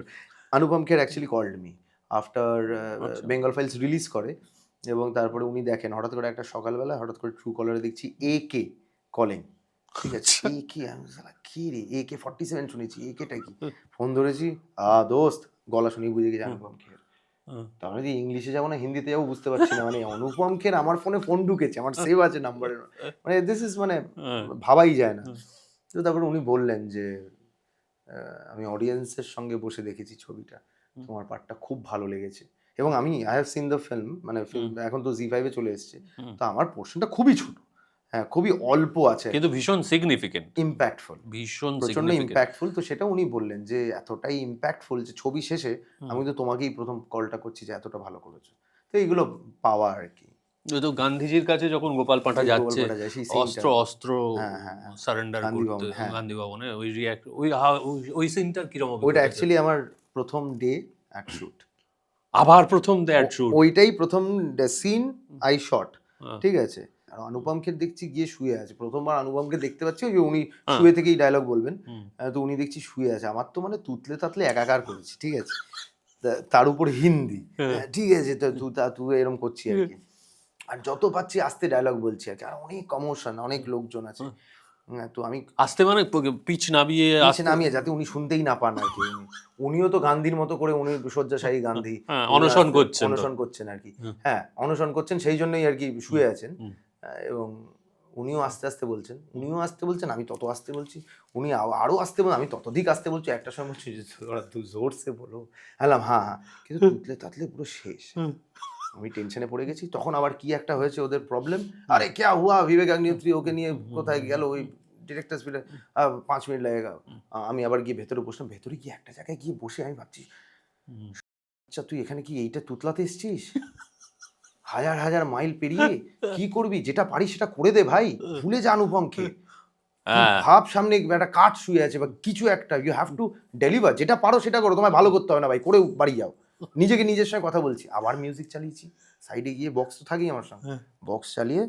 Anupam Kher actually called me, after আচ্ছা। বেঙ্গল ফাইলস রিলিজ করে, এবং তারপরে উনি দেখেন হঠাৎ করে একটা সকালবেলা হঠাৎ করে ট্রু কলারে দেখছি AK কলিং, ঠিক আছে, AK, আমি সালা কি রে AK 47 শুনেছি, AKটা কি, ফোন ধরেছি, দোস্ত, গলা শুনি বুঝে গেছি অনুপম খের। তাহলে কি ইংলিশে যাবো না হিন্দিতে যাবো বুঝতে পারছি না, মানে অনুপম খের আমার ফোনে ফোন ঢুকেছে, আমার সেভ আছে নাম্বারের, মানে দিস ইজ মানে ভাবাই যায় না। তো তারপরে উনি বললেন যে আমি অডিয়েন্সের সঙ্গে বসে দেখেছি ছবিটা, তোমার পার্টটা খুব ভালো লেগেছে, এবং আমি I have seen the film, মানে ফিল্ম এখন তো জি5 এ চলে এসেছে, তো আমার পোর্শনটা খুবই ছোট, হ্যাঁ খুবই অল্প আছে, কিন্তু ভীষণ সিগনিফিকেন্ট, ইম্প্যাক্টফুল, ভীষণ প্রচন্ড সিগনিফিকেন্ট। ইম্প্যাক্টফুল। তো সেটা উনি বললেন যে এতটাই ইম্প্যাক্টফুল যে ছবি শেষে আমি তো তোমাকেই প্রথম কলটা করছি যে এতটা ভালো করেছো। তো এইগুলো পাওয়া আর কি। তো গান্ধীজির কাছে যখন গোপাল পাঁঠা সেই যাচ্ছে গোপাল পাঁঠা যায়, সেই scene টা। অস্ত্র হ্যাঁ, হ্যাঁ, হ্যাঁ। সারেন্ডার গান্ধী করতে ভবনে, হ্যাঁ। গান্ধী ভবনে, ওই রিয়াক্ট, ওই সিনটা কিরকম ওইটা অভিজ্ঞতা? অ্যাকচুয়ালি আমার প্রথম ডে অ্যাট শুট, আবার প্রথম দ্যাট শুট? ওইটাই প্রথম সিন আই শট, ঠিক আছে। আর অনুপম খের দেখছি গিয়ে শুয়ে আছে, প্রথমবার অনুপমকে দেখতে পাচ্ছি, ওই যে উনি শুয়ে থেকেই ডায়লগ বলবেন, তো উনি দেখছি শুয়ে আছে, আমার তো মানে তুতলে তাতলে একাকার করেছি, ঠিক আছে, তার উপর হিন্দি, ঠিক আছে, তো তুই এরকম করছি আর কি, আর যত পাচ্ছি আস্তে ডায়লগ বলছি আর কি, আর অনেক কমোশন, অনেক লোকজন আছে, তো আমি আসতে মানে পিচ নামিয়ে নিচে নামিয়ে যাতে উনি শুনতেই না পান আর কি, উনিও তো গান্ধীর মতো করে উনি শয্যাশায়ী গান্ধী, অনশন করছেন, অনশন করছেন আর কি, হ্যাঁ অনশন করছেন, সেই জন্যই আর কি শুয়ে আছেন, এবং উনিও আস্তে আস্তে বলছেন, উনিও আস্তে বলছেন, আমি তত আস্তে বলছি, উনি আরো আস্তে বলছেন, আমি ততোধিক আস্তে বলছি, একটা সময় বলছি যে তুই জোর সে বলো, হ্যাঁ হ্যাঁ, কিন্তু তুতলে তাতলে পুরো শেষ, আমি টেনশনে পড়ে গেছি। তখন আবার কি একটা হয়েছে ওদের প্রবলেম, আরে ক্যা হুয়া বিবেক অগ্নিহোত্রী ওকে নিয়ে কোথায় গেল, ওই ডিরেক্টর স্পিডে 5 মিনিট লাগেগা, আমি আবার গিয়ে ভেতরে বসলাম, ভেতরে গিয়ে একটা জায়গায় গিয়ে বসে আমি ভাবছি, আচ্ছা তুই এখানে কি এইটা তুতলাতে এসছিস, হাজার হাজার মাইল পেরিয়ে কি করবি, যেটা পারিস সেটা করে দে ভাই, ভুলে যা অনুপমকে, ভাব সামনে একটা কাঠ শুয়ে আছে বা কিছু একটা, ইউ হ্যাভ টু ডেলিভার, যেটা পারো সেটা করো, তোমায় ভালো করতে হবে না ভাই, করে বাড়ি যাও, নিজেকে নিজের সঙ্গে কথা বলছি, আবার মিউজিক চালিয়েছি, সাইডে গিয়ে বক্স তো থাকেই আমার সঙ্গে, বক্স চালিয়ে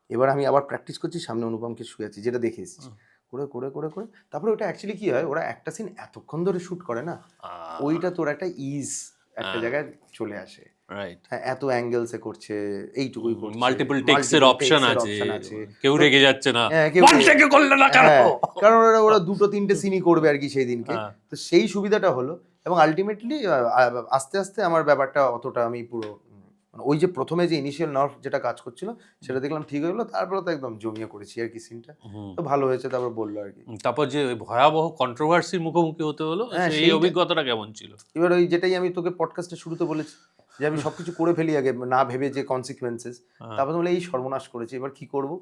এবার আমি আবার প্র্যাকটিস করছি, সামনে অনুপমকে শুয়ে আছি, যেটা দেখে এসেছি, করে করে করে করে তারপরে ওটা অ্যাকচুয়ালি কি হয়, ওরা একটা সিন এতক্ষণ ধরে শুট করে না, ওইটা তোর একটা ইজ একটা জায়গায় চলে আসে, রাইট, হ্যাঁ এত অ্যাঙ্গেলসে করছে, এইটুকুই করছে, মাল্টিপল টেক্সের অপশন আছে, কেউ রেগে যাচ্ছে না, হ্যাঁ কেউ করলে না কেন, কারণ ওরা দুটো তিনটে সিনই করবে আর কি সেই দিনকে, তো সেই সুবিধাটা হলো, এবং আলটিমেটলি আস্তে আস্তে আমার ব্যাপারটা অতটা আমি পুরো মানে ওই যে প্রথমে যে ইনিশিয়াল নার্ভ যেটা কাজ করছিল সেটা দেখলাম ঠিক হয়ে গেলো, তারপরে তো একদম জমিয়ে করেছি আর কি সিনটা, তো ভালো হয়েছে, তারপর বললো আর কি। তারপর যে ভয়াবহ কন্ট্রোভার্সির মুখোমুখি হতে হলো, সেই অভিজ্ঞতাটা কেমন ছিল? এবার ওই যেটাই আমি তোকে পডকাস্টের শুরুতে বলেছি, যে আমি সবকিছু করে ফেলি আগে না ভেবে, যে কনসিকুয়েন্সেস, তারপর বলে এই সর্বনাশ করেছি, এবার কি করবো।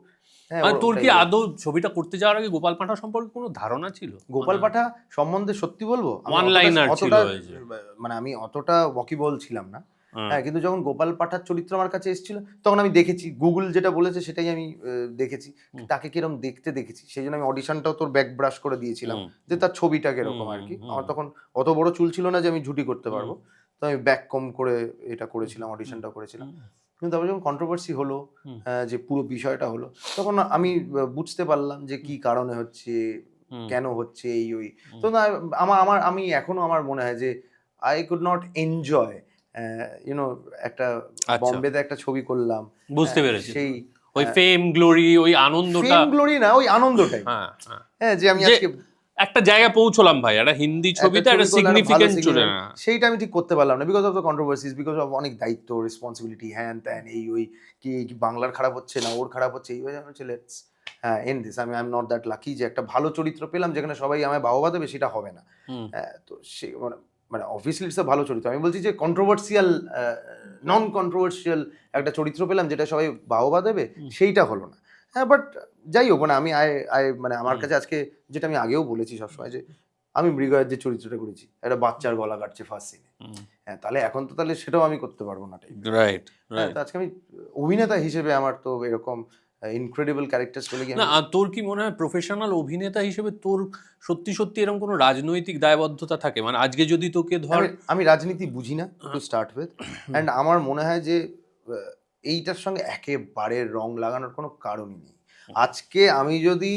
তোর কি আদৌ ছবিটা করতে যাওয়ার আগে গোপাল পাঁঠা সম্পর্কে কোনো ধারণা ছিল? গোপাল পাঁঠা সম্বন্ধে সত্যি বলবো, মানে আমি অতটা ওয়াকিবল ছিলাম না, হ্যাঁ, কিন্তু যখন গোপাল পাঠার চরিত্র আমার কাছে এসেছিল তখন আমি দেখেছি, গুগল যেটা বলেছে সেটাই আমি দেখেছি, তাকে কিরকম দেখতে দেখেছি, সেই জন্য আমি অডিশনটাও তোর ব্যাক ব্রাশ করে দিয়েছিলাম, যে তার ছবিটা কিরকম আর কি, আমার তখন অত বড় চুল ছিল না যে আমি ঝুটি করতে পারবো, তো আমি ব্যাক কম করে এটা করেছিলাম, অডিশনটা করেছিলাম, কিন্তু তারপর যখন কন্ট্রোভার্সি হলো, যে পুরো বিষয়টা হলো, তখন আমি বুঝতে পারলাম যে কি কারণে হচ্ছে, কেন হচ্ছে, এই ওই, তো না আমি এখনো আমার মনে হয় যে I could not enjoy, you know একটা বম্বেতে একটা ছবি করলাম, বুঝতে পেরেছি, সেই ওই ফেম গ্লোরি, ওই আনন্দটা, ফেম গ্লোরি না, ওই আনন্দটাই, হ্যাঁ যে আমি আজকে একটা জায়গায় পৌঁছলাম ভাই, একটা হিন্দি ছবিতে একটা সিগনিফিকেন্স চলে না, সেইটা আমি ঠিক করতে পারলাম না, because of the controversies, because of অনেক দায়িত্ব, রেসপন্সিবিলিটি, হ্যান ত্যান, এই ওই, কি বাংলার খারাপ হচ্ছে না ওর খারাপ হচ্ছে, এই হচ্ছে let's and this, I am not that lucky যে একটা ভালো চরিত্র পেলাম যেখানে সবাই আমায় বাহবা দেবে, সেটা হবে না, তো সে মানে অবভিয়াসলি ইটস ভালো চরিত্র, আমি বলছি যে কন্ট্রোভার্সিয়াল, নন কন্ট্রোভার্সিয়াল একটা চরিত্র পেলাম যেটা সবাই বাহবা দেবে, সেইটা হলো না, হ্যাঁ, বাট যাই হোক, মানে আমি মানে আমার কাছে আজকে, যেটা আমি আগেও বলেছি সবসময়, যে আমি মৃগয়ের যে চরিত্রটা করেছি, একটা বাচ্চার গলা কাটছে ফার্স্ট সিনে, হ্যাঁ, তাহলে এখন তো তাহলে সেটাও আমি করতে পারবো না, রাইট, আজকে আমি অভিনেতা হিসেবে আমার তো এরকম ইনক্রেডিবল ক্যারেক্টার্স পেলে কি না, তোর কি মনে হয় প্রফেশনাল অভিনেতা হিসেবে তোর সত্যি সত্যি এরকম কোনো রাজনৈতিক দায়বদ্ধতা থাকে? মানে আজকে যদি তোকে ধর, আমি রাজনীতি বুঝি না টু স্টার্ট উইথ, অ্যান্ড আমার মনে হয় যে এইটার সঙ্গে একেবারে রং লাগানোর কোনো কারণই নেই। আজকে আমি যদি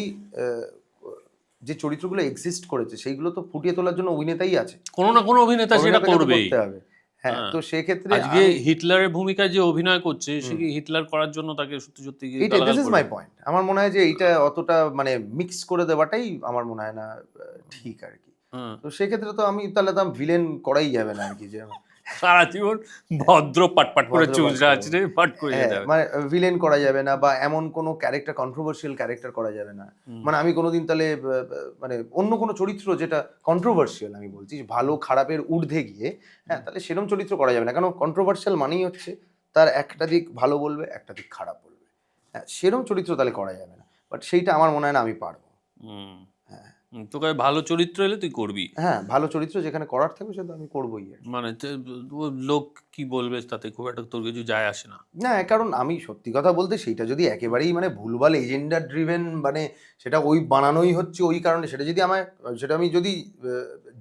যে চরিত্রগুলো এক্সিস্ট করেছে সেইগুলো তো ফুটিয়ে তোলার জন্য অভিনেতাই আছে, কোনো না কোনো অভিনেতা সেটা করবেই, করতে হবে, হ্যাঁ, তো সেক্ষেত্রে আজকে হিটলারের ভূমিকায় যে অভিনয় করছে সে কি হিটলার করার জন্য তাকে সত্যি সত্যি এইটা দিস ইজ মাই পয়েন্ট। আমার মনে হয় যে এইটা অতটা মানে মিক্স করে দেওয়াটাই আমার মনে হয় না ঠিক আর কি। তো সেক্ষেত্রে তো আমি তাহলে তো ভিলেন করাই যাবে না আর কি, যে সারা জীবন ভদ্র পাটপাট করে চুল চাঁচড়ে পাট করে যেতে হবে। মানে ভিলেন করা যাবে না, বা এমন কোনো ক্যারেক্টার, কন্ট্রোভার্সিয়াল ক্যারেক্টার করা যাবে না। মানে আমি কোনোদিন তাহলে মানে অন্য কোনো চরিত্র যেটা কন্ট্রোভার্সিয়াল, আমি বলছি ভালো খারাপের ঊর্ধ্বে গিয়ে, হ্যাঁ, তাহলে সেরকম চরিত্র করা যাবে না। কারণ কন্ট্রোভার্সিয়াল মানেই হচ্ছে তার একটা দিক ভালো বলবে, একটা দিক খারাপ বলবে। হ্যাঁ, সেরকম চরিত্র তাহলে করা যাবে না। বাট সেইটা আমার মনে হয় না আমি পারবো। তোকে ভালো চরিত্র এলে তুই করবি। হ্যাঁ, ভালো চরিত্র যেখানে করার থাকবে সেটা আমি করবোই আর কি। মানে লোক কি বলবে তাতে খুব একটা তোর কিছু যায় আসে না। না, কারণ আমি সত্যি কথা বলতে সেইটা যদি একেবারেই মানে ভুলভাল এজেন্ডা ড্রিভেন, মানে সেটা ওই বানানোই হচ্ছে ওই কারণে, সেটা আমি যদি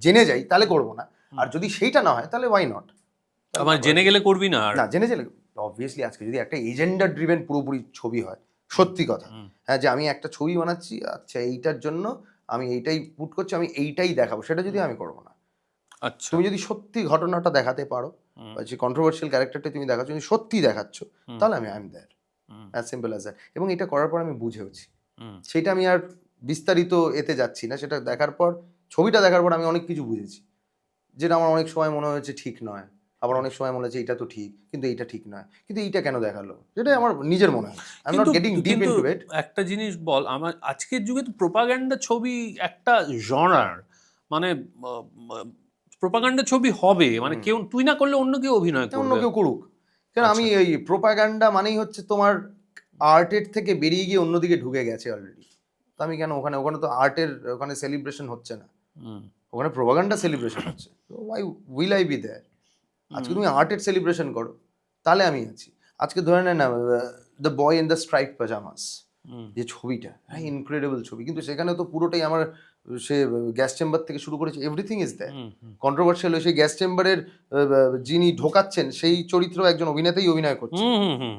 জেনে যাই তাহলে করবো না। আর যদি সেইটা না হয় তাহলে ওয়াই নট। আমার জেনে গেলে করবি না। আর না, জেনে গেলে অবভিয়াসলি আজকে যদি একটা এজেন্ডা ড্রিভেন পুরোপুরি ছবি হয়, সত্যি কথা, হ্যাঁ, যে আমি একটা ছবি বানাচ্ছি, আচ্ছা এইটার জন্য আমি এইটাই পুট করছি, আমি এইটাই দেখাবো, সেটা যদি আমি করবো না। আচ্ছা, তুমি যদি সত্যি ঘটনাটা দেখাতে পারো, বা যে কন্ট্রোভার্সিয়াল ক্যারেক্টারটা তুমি দেখাচ্ছ, যদি সত্যি দেখাচ্ছ, তাহলে আমি I am there, as simple as that. এবং এটা করার পর আমি বুঝেওছি, সেটা আমি আর বিস্তারিত এতে যাচ্ছি না। সেটা দেখার পর, ছবিটা দেখার পর আমি অনেক কিছু বুঝেছি, যেটা আমার অনেক সময় মনে হয়েছে ঠিক নয়, আবার অনেক সময় মনে হচ্ছে এটা তো ঠিক, কিন্তু এইটা ঠিক নয়, কিন্তু এইটা কেন দেখালো, যেটাই আমার নিজের মনে হয়। I am not getting deep into ইট। একটা জিনিস বল, আমার আজকের যুগে তো প্রোপাগান্ডা ছবি একটা জনার, মানে প্রোপাগান্ডা ছবি হবে, মানে কেউ তুই না করলে অন্য কেউ অভিনয় অন্য করবে। কেউ করুক, কারণ আমি এই প্রোপাগান্ডা মানেই হচ্ছে তোমার আর্টের থেকে বেরিয়ে গিয়ে অন্যদিকে ঢুকে গেছে অলরেডি। তো আমি কেন ওখানে তো আর্টের ওখানে সেলিব্রেশন হচ্ছে না, ওখানে প্রোপাগান্ডা সেলিব্রেশন হচ্ছে। তো why will I be there? আজকে তুমি আর্টের সেলিব্রেশন করো, তাহলে আমি আছি। আজকে ধরে নেন না, the boy in the stripe pyjamas, যে ছবিটা, হ্যাঁ, ইনক্রেডিবল ছবি, কিন্তু সেখানে তো পুরোটাই আমার, সে গ্যাস চেম্বার থেকে শুরু করেছে, এভরিথিং ইজ দ্যাট কন্ট্রোভার্সিয়াল। সেই গ্যাস চেম্বারের যিনি ঢোকাচ্ছেন সেই চরিত্র একজন অভিনেতাই অভিনয় করছে।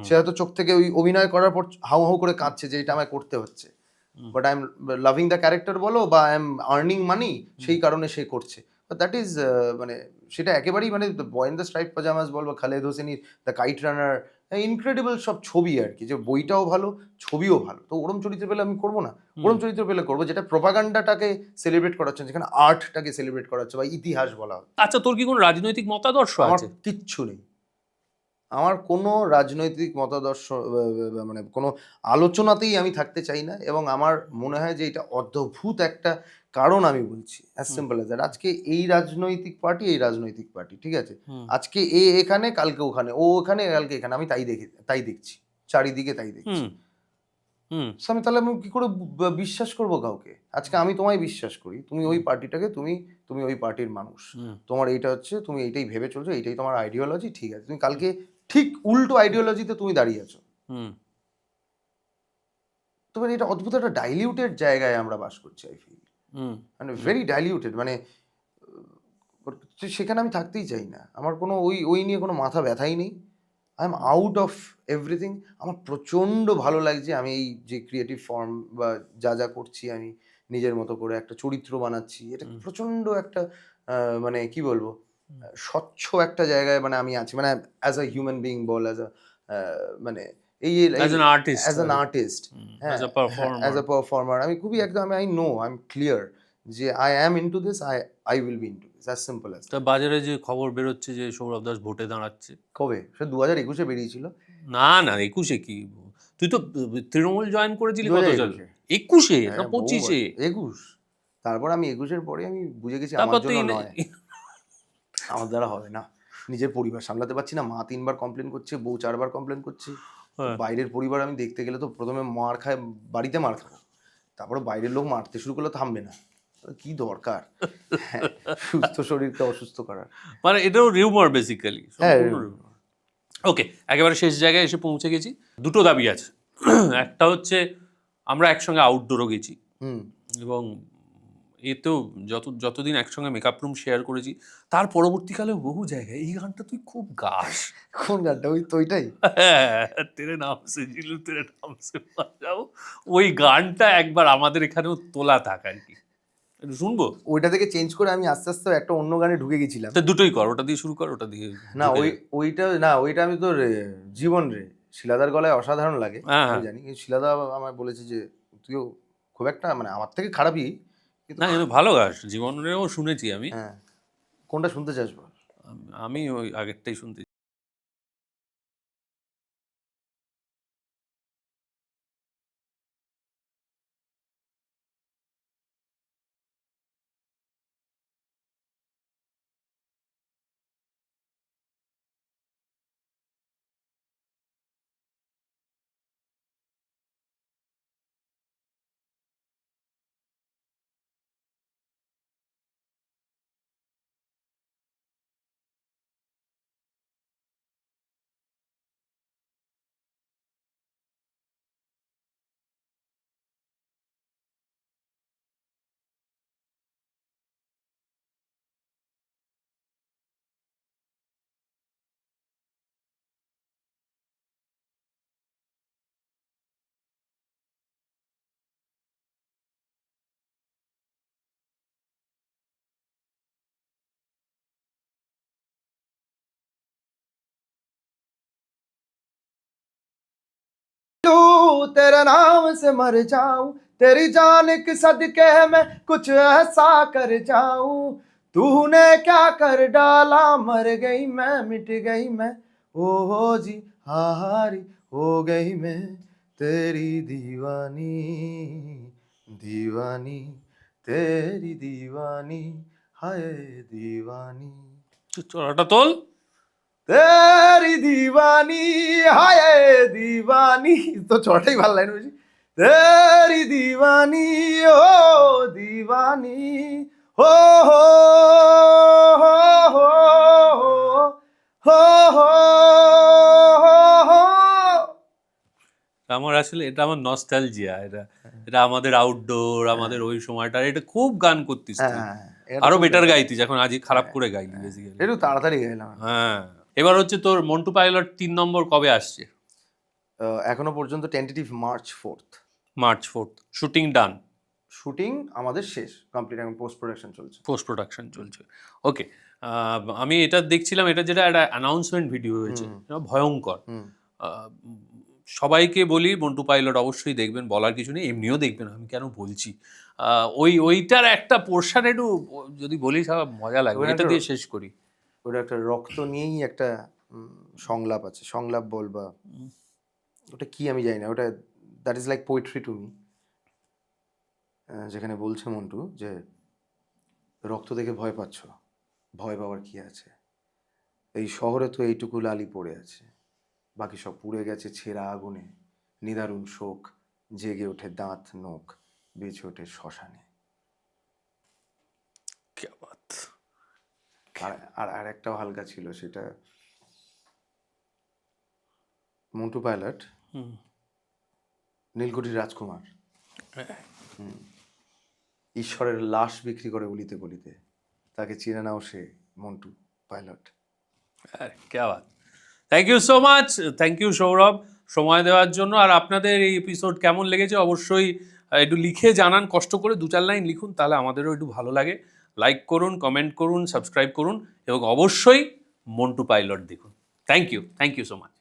সে হয়তো চোখ থেকে ওই অভিনয় করার পর হাউ হাউ করে কাঁদছে যে এটা আমায় করতে হচ্ছে, but I am loving the character বলো, বা আই এম আর্নিং মানি, সেই কারণে সে করছে। দ্যাট ইজ মানে সেটা একেবারেই মানে the boy in the stripe pyjamas বল, বা খালেদ হোসেনির দ্য কাইট রানার, ইনক্রেডিবল সব ছবি আর কি, যে বইটাও ভালো, ছবিও ভালো। তো ওরম চরিত্র পেলে আমি করবো না? ওরম চরিত্র পেলে করবো যেটা প্রোপাগান্ডাটাকে সেলিব্রেট করা হচ্ছে, যেখানে আর্টটাকে সেলিব্রেট করা হচ্ছে, বা ইতিহাস বলা হচ্ছে। আচ্ছা, তোর কি কোনো রাজনৈতিক মতাদর্শ আমার আছে? কিচ্ছু নেই, আমার কোনো রাজনৈতিক মতাদর্শ মানে কোনো আলোচনাতেই আমি থাকতে চাই না। এবং আমার মনে হয় যে এটা অদ্ভুত একটা কারণ, আমি বলছি অ্যাজ সিম্পল অ্যাজ দ্যাট। আজকে এই রাজনৈতিক পার্টি, এই রাজনৈতিক পার্টি, ঠিক আছে, আজকে এখানে, কালকে ওখানে, ও ওখানে, কালকে এখানে, আমি তাই দেখছি চারিদিকে, তাই দেখছি। আমি তাহলে আমি কি করে বিশ্বাস করবো কাউকে? আজকে আমি তোমায় বিশ্বাস করি, তুমি ওই পার্টিটাকে, তুমি ওই পার্টির মানুষ, তোমার এইটা হচ্ছে, তুমি এইটাই ভেবে চলছো, এইটাই তোমার আইডিওলজি, ঠিক আছে। তুমি কালকে ঠিক উল্টো আইডিওলজিতে তুমি দাঁড়িয়ে আছো। তবে এটা অদ্ভুত একটা ডাইলিউটেড জায়গায় আমরা বাস করছি, আই ফিল, মানে ভেরি ডাইলিউটেড। মানে সেখানে আমি থাকতেই চাই না। আমার কোনো ওই নিয়ে কোনো মাথা ব্যথাই নেই। I am out of everything. আমার প্রচণ্ড ভালো লাগছে আমি এই যে ক্রিয়েটিভ ফর্ম বা যা করছি, আমি নিজের মতো করে একটা চরিত্র বানাচ্ছি, এটা প্রচণ্ড একটা মানে কি বলবো, স্বচ্ছ একটা জায়গায় মানে আমি আছি, মানে অ্যাজ আ হিউম্যান বিইং বল, অ্যাজ আ মানে অ্যাজ অ্যান আর্টিস্ট, হ্যাঁ, অ্যাজ আ পারফর্মার, আমি খুবই একদম, I know, I am clear যে I am into this, I will be into this, as simple as. তা বাজারে যে খবর বেরোচ্ছে যে সৌরভ দাস ভোটে দাঁড়াচ্ছে, কবে? সে 2021-এ বেরিয়েছিল। না না, 21-এ কি? তুই তো তৃণমূল জয়েন করেছিলি কত সাল? 2021-এ। 21-এ না হ্যাঁ, 25-এ? 21। তারপর আমি 21-এর পরে আমি বুঝে গেছি তারপর আমার তো জন্য নয়, আমার দ্বারা হবে না। নিজের পরিবার সামলাতে পারছি না, মা 3বার কমপ্লেন করছে, বউ 4বার কমপ্লেন করছে। বাইরের পরিবার আমি দেখতে গেলে তো প্রথমে মার খায়, বাড়িতে মার খাবো, তারপরে বাইরের লোক মারতে শুরু করলে থামবে না। কি দরকার সুস্থ শরীরকে অসুস্থ করার? মানে এটাও রিউমার বেসিক্যালি। হ্যাঁ, ওকে, একেবারে শেষ জায়গায় এসে পৌঁছে গেছি। দুটো দাবি আছে। একটা হচ্ছে আমরা একসঙ্গে আউটডোরও গেছি, এবং এতেও যতদিন একসঙ্গে মেকআপ রুম শেয়ার করেছি, তার পরবর্তীকালেও বহু জায়গায় এই গানটা তুই খুব গাস। কোন গানটা? ওই তো ওইটাই, তেরে নাম সে জিলু তেরে নাম সে বাজাও, ওই গানটা একবার আমাদের এখানেও তোলা থাক আর কি। একটু শুনবো? ওইটা থেকে চেঞ্জ করে আমি আস্তে আস্তে একটা অন্য গানে ঢুকে গেছিলাম। তা দুটোই কর, ওটা দিয়ে শুরু কর, ওটা দিয়ে না ঢুকে ওইটা আমি তোর জীবন রে শিলাদার গলায় অসাধারণ লাগে, হ্যাঁ, আমি হ্যাঁ। জানি, কিন্তু শিলাদা আমায় বলেছে যে তুইও খুব একটা মানে আমার থেকে খারাপই, কিন্তু না, কিন্তু ভালো গাছ, জীবনেও শুনেছি আমি। হ্যাঁ। কোনটা শুনতে চাস বল? আমি ওই আগেরটাই শুনতে तेरे नाम से मर जाऊं, तेरी जान के सदके मैं कुछ ऐसा कर जाऊं, तूने क्या कर डाला, मर गई मैं, मिट गई मैं, ओ हो जी हारी हो गई मैं, तेरी दीवानी दीवानी, तेरी दीवानी, हाय दीवानी, চড়াটা তোল। तेरी दीवानी, हाय दीवानी, तो छोटा ही भाला लाइन मुझे, तेरी दीवानी ओ दीवानी, हो हो हो हो हो हो हो। আমার আসলে এটা আমার নস্টালজিয়া, এটা এটা আমাদের আউটডোর, আমাদের ওই সময়টা, এটা খুব গান করতিস তুই, আরো বেটার গাইতিস, এখন আজই খারাপ করে গাইলি বেসিক্যালি। একটু তাড়াতাড়ি গাইলাম। হ্যাঁ, এবার হচ্ছে তোর মন্টু পাইলট 3 নম্বর কবে আসছে? এখনো পর্যন্ত tentative March 4th। March 4th shooting done? Shooting আমাদের শেষ, কমপ্লিট, এখন পোস্ট প্রোডাকশন চলছে। পোস্ট প্রোডাকশন চলছে, ওকে। আমি এটা দেখছিলাম, এটা যেটা একটা অ্যানাউন্সমেন্ট ভিডিও হয়েছে, এটা ভয়ঙ্কর। আহ, সবাইকে বলি মন্টু পাইলট অবশ্যই দেখবেন, বলার কিছু নেই, এমনিও দেখবেন, আমি কেন বলছি। ওইটার একটা পোর্শন একটু যদি বলিস মজা লাগবে, এটা দিয়ে শেষ করি। ওটা একটা রক্ত নিয়েই একটা সংলাপ আছে, সংলাপ বল বা ওটা কি আমি জানি না, ওটা that is like poetry to me, যেখানে বলছে মন্টু যে রক্ত দেখে ভয় পাচ্ছ, ভয় পাওয়ার কি আছে, এই শহরে তো এইটুকু লালি পড়ে আছে, বাকি সব পুড়ে গেছে ছেঁড়া আগুনে, নিদারুণ শোক, জেগে ওঠে দাঁত নোখ, বেঁচে ওঠে শ্মশানে। আর একটাও হালকা ছিল, সেটা মন্টু পাইলট নীলকুঠির রাজকুমার, ঈশ্বরের লাশ বিক্রি করে গলিতে গলিতে, তাকে চিনে নাও সে Montu pilot. Thank you so much, thank you Sourav সময় দেওয়ার জন্য। আর আপনাদের এই এপিসোড কেমন লেগেছে অবশ্যই একটু লিখে জানান, কষ্ট করে 2-4 লাইন লিখুন, তাহলে আমাদেরও একটু ভালো লাগে। লাইক করুন, কমেন্ট করুন, সাবস্ক্রাইব করুন এবং অবশ্যই মন্টু পাইলট দেখুন। Thank you so much.